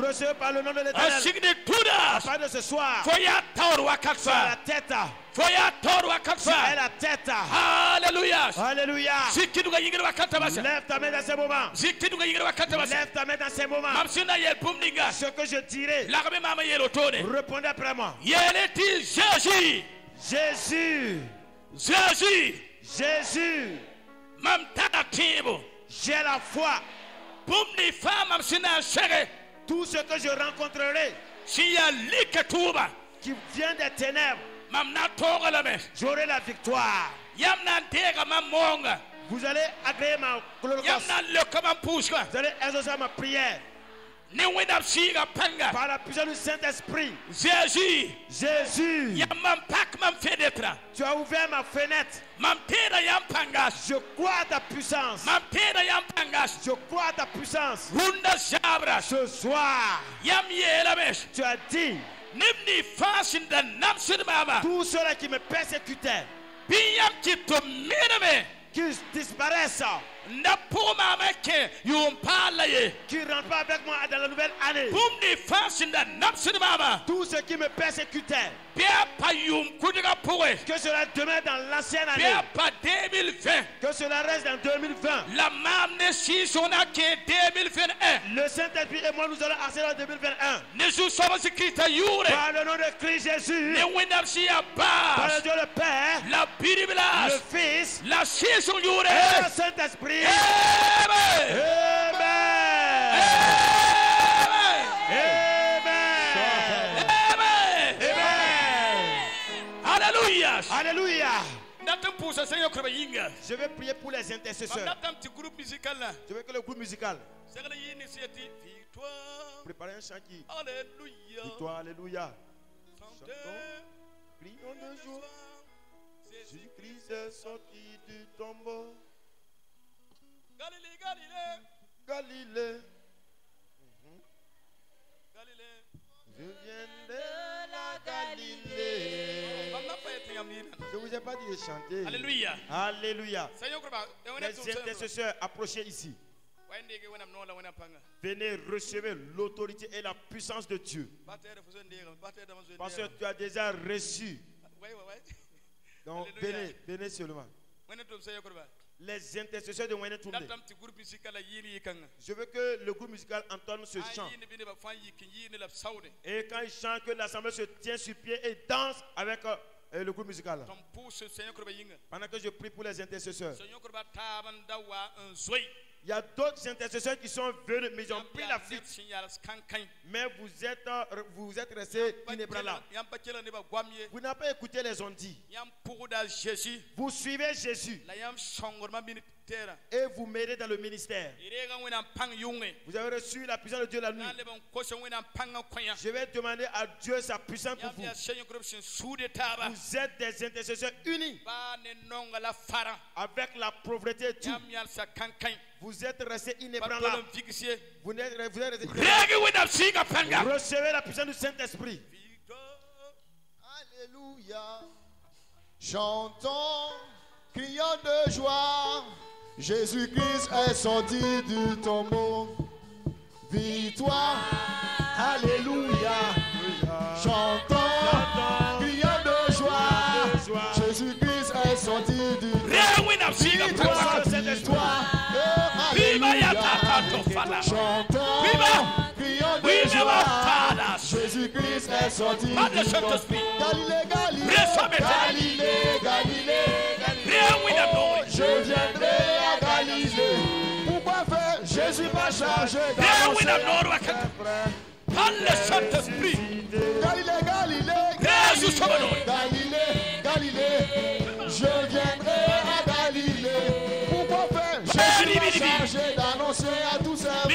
Recevez par le nom de l'Éternel. À partir de ce soir, tu as la tête. Tu es la tête. Alléluia. Alléluia. Lève ta main dans ces moments. Lève ta main dans ces moments. Ce que je dirai, répondez après moi. Jésus. Jésus. Jésus. Jésus. J'ai la foi. Tout ce que je rencontrerai qui vient des ténèbres, mam na tonga la me j'aurai la victoire. yam na tega mam monga Vous allez agréer ma yam holocauste. na lekka mam puska Vous allez exaucer ma prière ni wina siga panga par la puissance du Saint-Esprit. Jésus Jésus, yam mam pak mam fedetra tu as ouvert ma fenêtre. mam teda yam pangas Je crois à ta puissance. mam teda yam pangas Je crois à ta puissance. runda sabras Ce soir, yam yela mes tu as dit, nimni fasin da namsid mama tous ceux-là qui me persécutaient, biyam kitum miname qu'ils disparaissent, nda pour mama ke yum palaye qui ne rentrent pas avec moi dans la nouvelle année. bumni fasin da namsid mama Tous ceux qui me persécutaient, bia pa yum kudiga pouré que cela demeure dans l'ancienne année, bia pa 2020 que cela reste en 2020. la mamne si sona ke 2021 Le Saint-Esprit et moi, nous allons accéder en 2021. ne sous sommes Christ yure Par le nom de Christ Jésus, ne winam si par abas le Dieu le Père, la biriblas le Fils la si son yure et le Saint-Esprit. Amen. Amen. Amen. Amen. Amen. Amen. Alléluia. Alléluia. N'attends pour ça, Seigneur, que yinga. Je vais prier pour les intercesseurs. N'attends petit groupe musical là. Je veux que le groupe musical C'est une initiative. Victoire. prépare un chant qui. Alléluia. Victoire, alléluia. Chantez. Prions de joie. Jésus-Christ est sorti du tombeau. Galilée, Galilée. Galilée, Galilée. je viens de la Galilée. Je ne vous ai pas dit de chanter. Alléluia. Alléluia. Seigneur, Les intercesseurs, approchez ici. Venez recevoir l'autorité et la puissance de Dieu. Parce que tu as déjà reçu. Donc Alléluia. venez seulement. Les intercesseurs de Wayne Toumé. Je veux que le groupe musical entende ce chant. Et quand il chante, que l'assemblée se tient sur pied et danse avec le groupe musical. Pendant que je prie pour les intercesseurs. Il y a d'autres intercesseurs qui sont venus, mais ils ont pris la fuite. Mais vous êtes restés inébranlables. Vous n'avez pas écouté les ondits. Vous suivez Jésus. Et vous m'aidez dans le ministère. Vous avez reçu la puissance de Dieu la nuit. Je vais demander à Dieu sa puissance pour vous. Vous êtes des intercesseurs unis avec la pauvreté et tout. Vous êtes restés inébranlables. Vous êtes restés inébranlables. Recevez la puissance du Saint-Esprit. Alléluia. Chantons, crions de joie. Jésus-Christ est sorti du tombeau. Victoire. Alléluia. Chantons, crions de joie. Jésus-Christ est sorti du tombeau. Victoire, victoire. Alléluia. Chantons, crions de joie. Jésus-Christ est sorti du tombeau. Galilée, Galilée, Galilée, Galilée. Oh, je viendrai à Galilée. Pourquoi faire? Jésus m'a chargé d'annoncer Galilée, Galilée, Galilée, Galilée, Galilée. Je viendrai à Galilée. Pourquoi faire? Jésus m'a chargé d'annoncer à tous ses frères.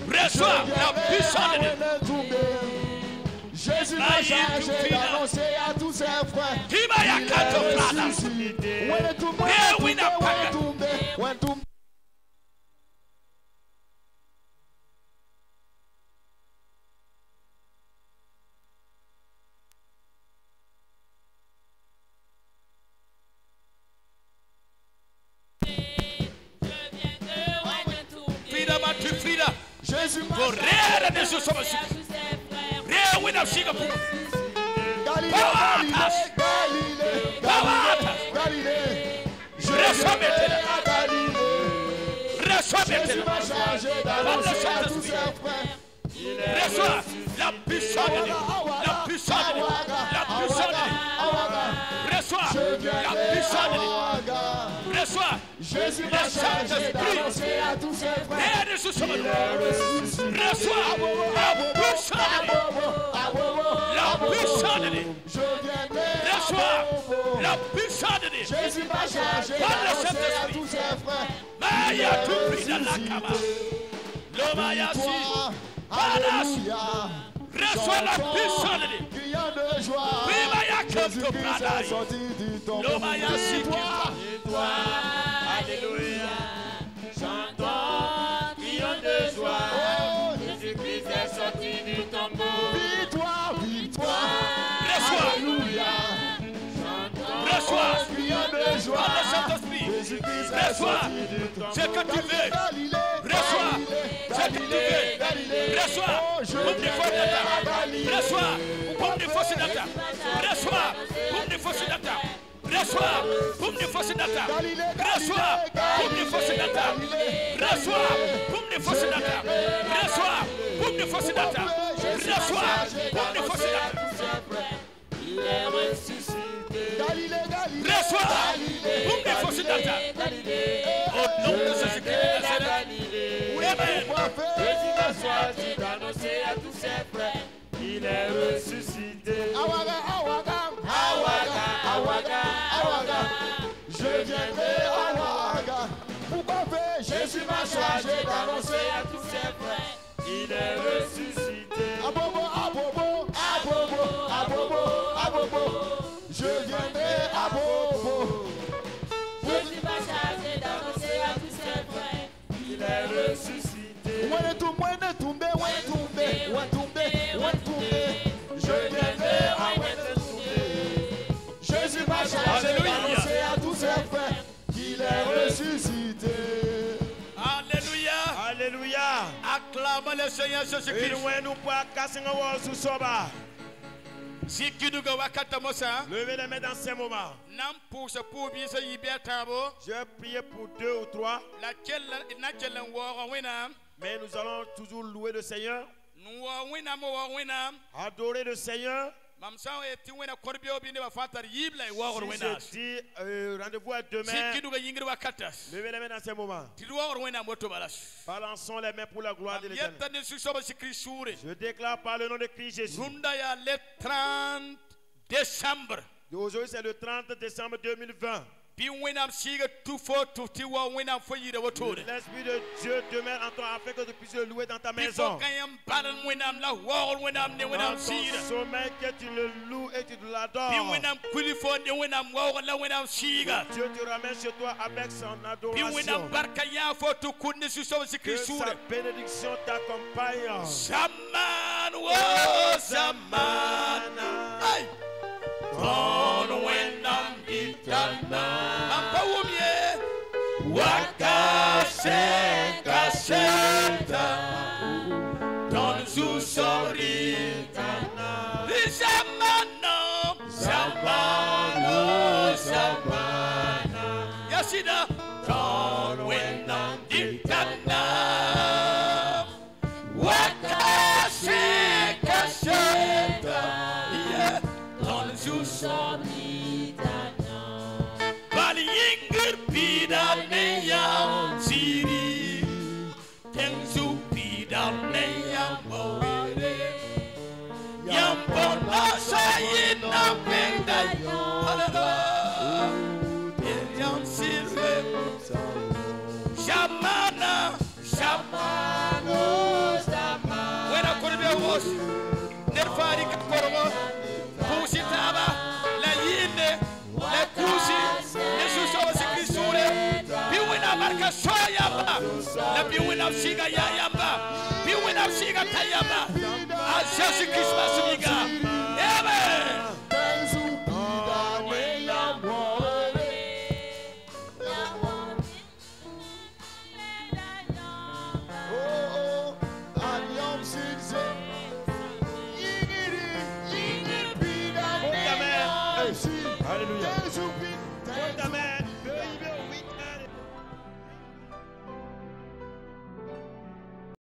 Reçois la puissance de Dieu. Jésus m'a chargé d'annoncer à tous ses frères. Jésus m'a chargé d'annoncer à tous ses frères. Reçois la puissance de Dieu. La puissance de Dieu. La puissance de Dieu. Reçois la puissance de Dieu. Reçois Jésus m'a chargé d'annoncer à tous ses frères. Il est ressuscité. Reçois la puissance de Dieu. Je viendrai. Reçois la puissance de Dieu. Jésus m'a chargé d'annoncer à tous ses frères. Maya tout pris dans la cama. L'Omaya si. Alléluia. Reçois la puissance de Dieu. Criant de joie. Oui, Maya comme ton Jésus-Christ est pradaï. sorti du tombeau. L'Omaya si. Toi, alléluia. Chantons, crions de joie. Jésus-Christ est sorti du tombeau. Victoire, victoire. Reçois. Alléluia. Reçois. Criant de joie. Par le Saint-Esprit. Jésus-Christ est Reçois. sorti du tombeau. Ce que tu veux. Reçois. Ce que tu veux. Reçois. Pour des forces d'attaque. Reçois. Pour des forces d'attaque. Reçois. Pour des forces d'attaque. Reçois. Pour des forces d'attaque. Reçois. Pour des forces d'attaque. Reçois. Pour des forces d'attaque. Reçois. Pour des forces d'attaque. Reçois. Pour des forces d'attaque. Il est ressuscité. Galilée, Galilée. Reçois. Pour des forces d'attaque. Au nom de Jésus-Christ de Nazareth. Amen. Jésus m'a choisi d'annoncer à tous ses frères. Il est ressuscité. Awaga, Awaga, Awaga, Awaga, Awaga. Je viendrai Awaga. Pourquoi faire? Jésus m'a chargé d'annoncer à tous ses frères. Il est ressuscité. Abobo, abobo, abobo, abobo, abobo. Je viendrai abobo. Jésus m'a chargé d'annoncer à tous ses frères. Il est ressuscité. Je viendrai Jésus m'a chargé d'annoncer à tous ses frères qu'il est ressuscité. Alléluia. Alléluia. Acclame le Seigneur Jésus-Christ. Si tu nous Levez les mains dans ces moments. Je vais prier pour 2 ou 3. Mais nous allons toujours louer le Seigneur. Adorer le Seigneur. Si je dis rendez-vous à demain, levez les mains dans ces moments. Balançons les mains pour la gloire de l'Éternel. Je déclare par le nom de Christ Jésus. Le 30 décembre. Aujourd'hui c'est le 30 décembre 2020. L'Esprit de Dieu demeure en toi afin que tu puisses le louer dans ta maison. Dans ton sommeil, que tu le loues et tu l'adores. Dieu te ramène chez toi avec son adoration. Que sa bénédiction t'accompagne. Zaman, oh Zaman. Wakasenta Don Susorita Zamano Zamano Zamana Yasida Don Wenam Ditana Wakasenta Don Susorita Balingir Pidaleyam Siri Tenzu Pidaleyam Mowere Yampon Asayin Napenday Hallelujah Yam Sirwe Shamana Shamano Shamana When I could be a horse Nerfari Kakoroma Pusitaba La Yinde La Kusi Jesus was a Christune Biwina Marka Soyamba La Biwina Siga Yayamba Biwina Siga Tayamba Jesus Christmas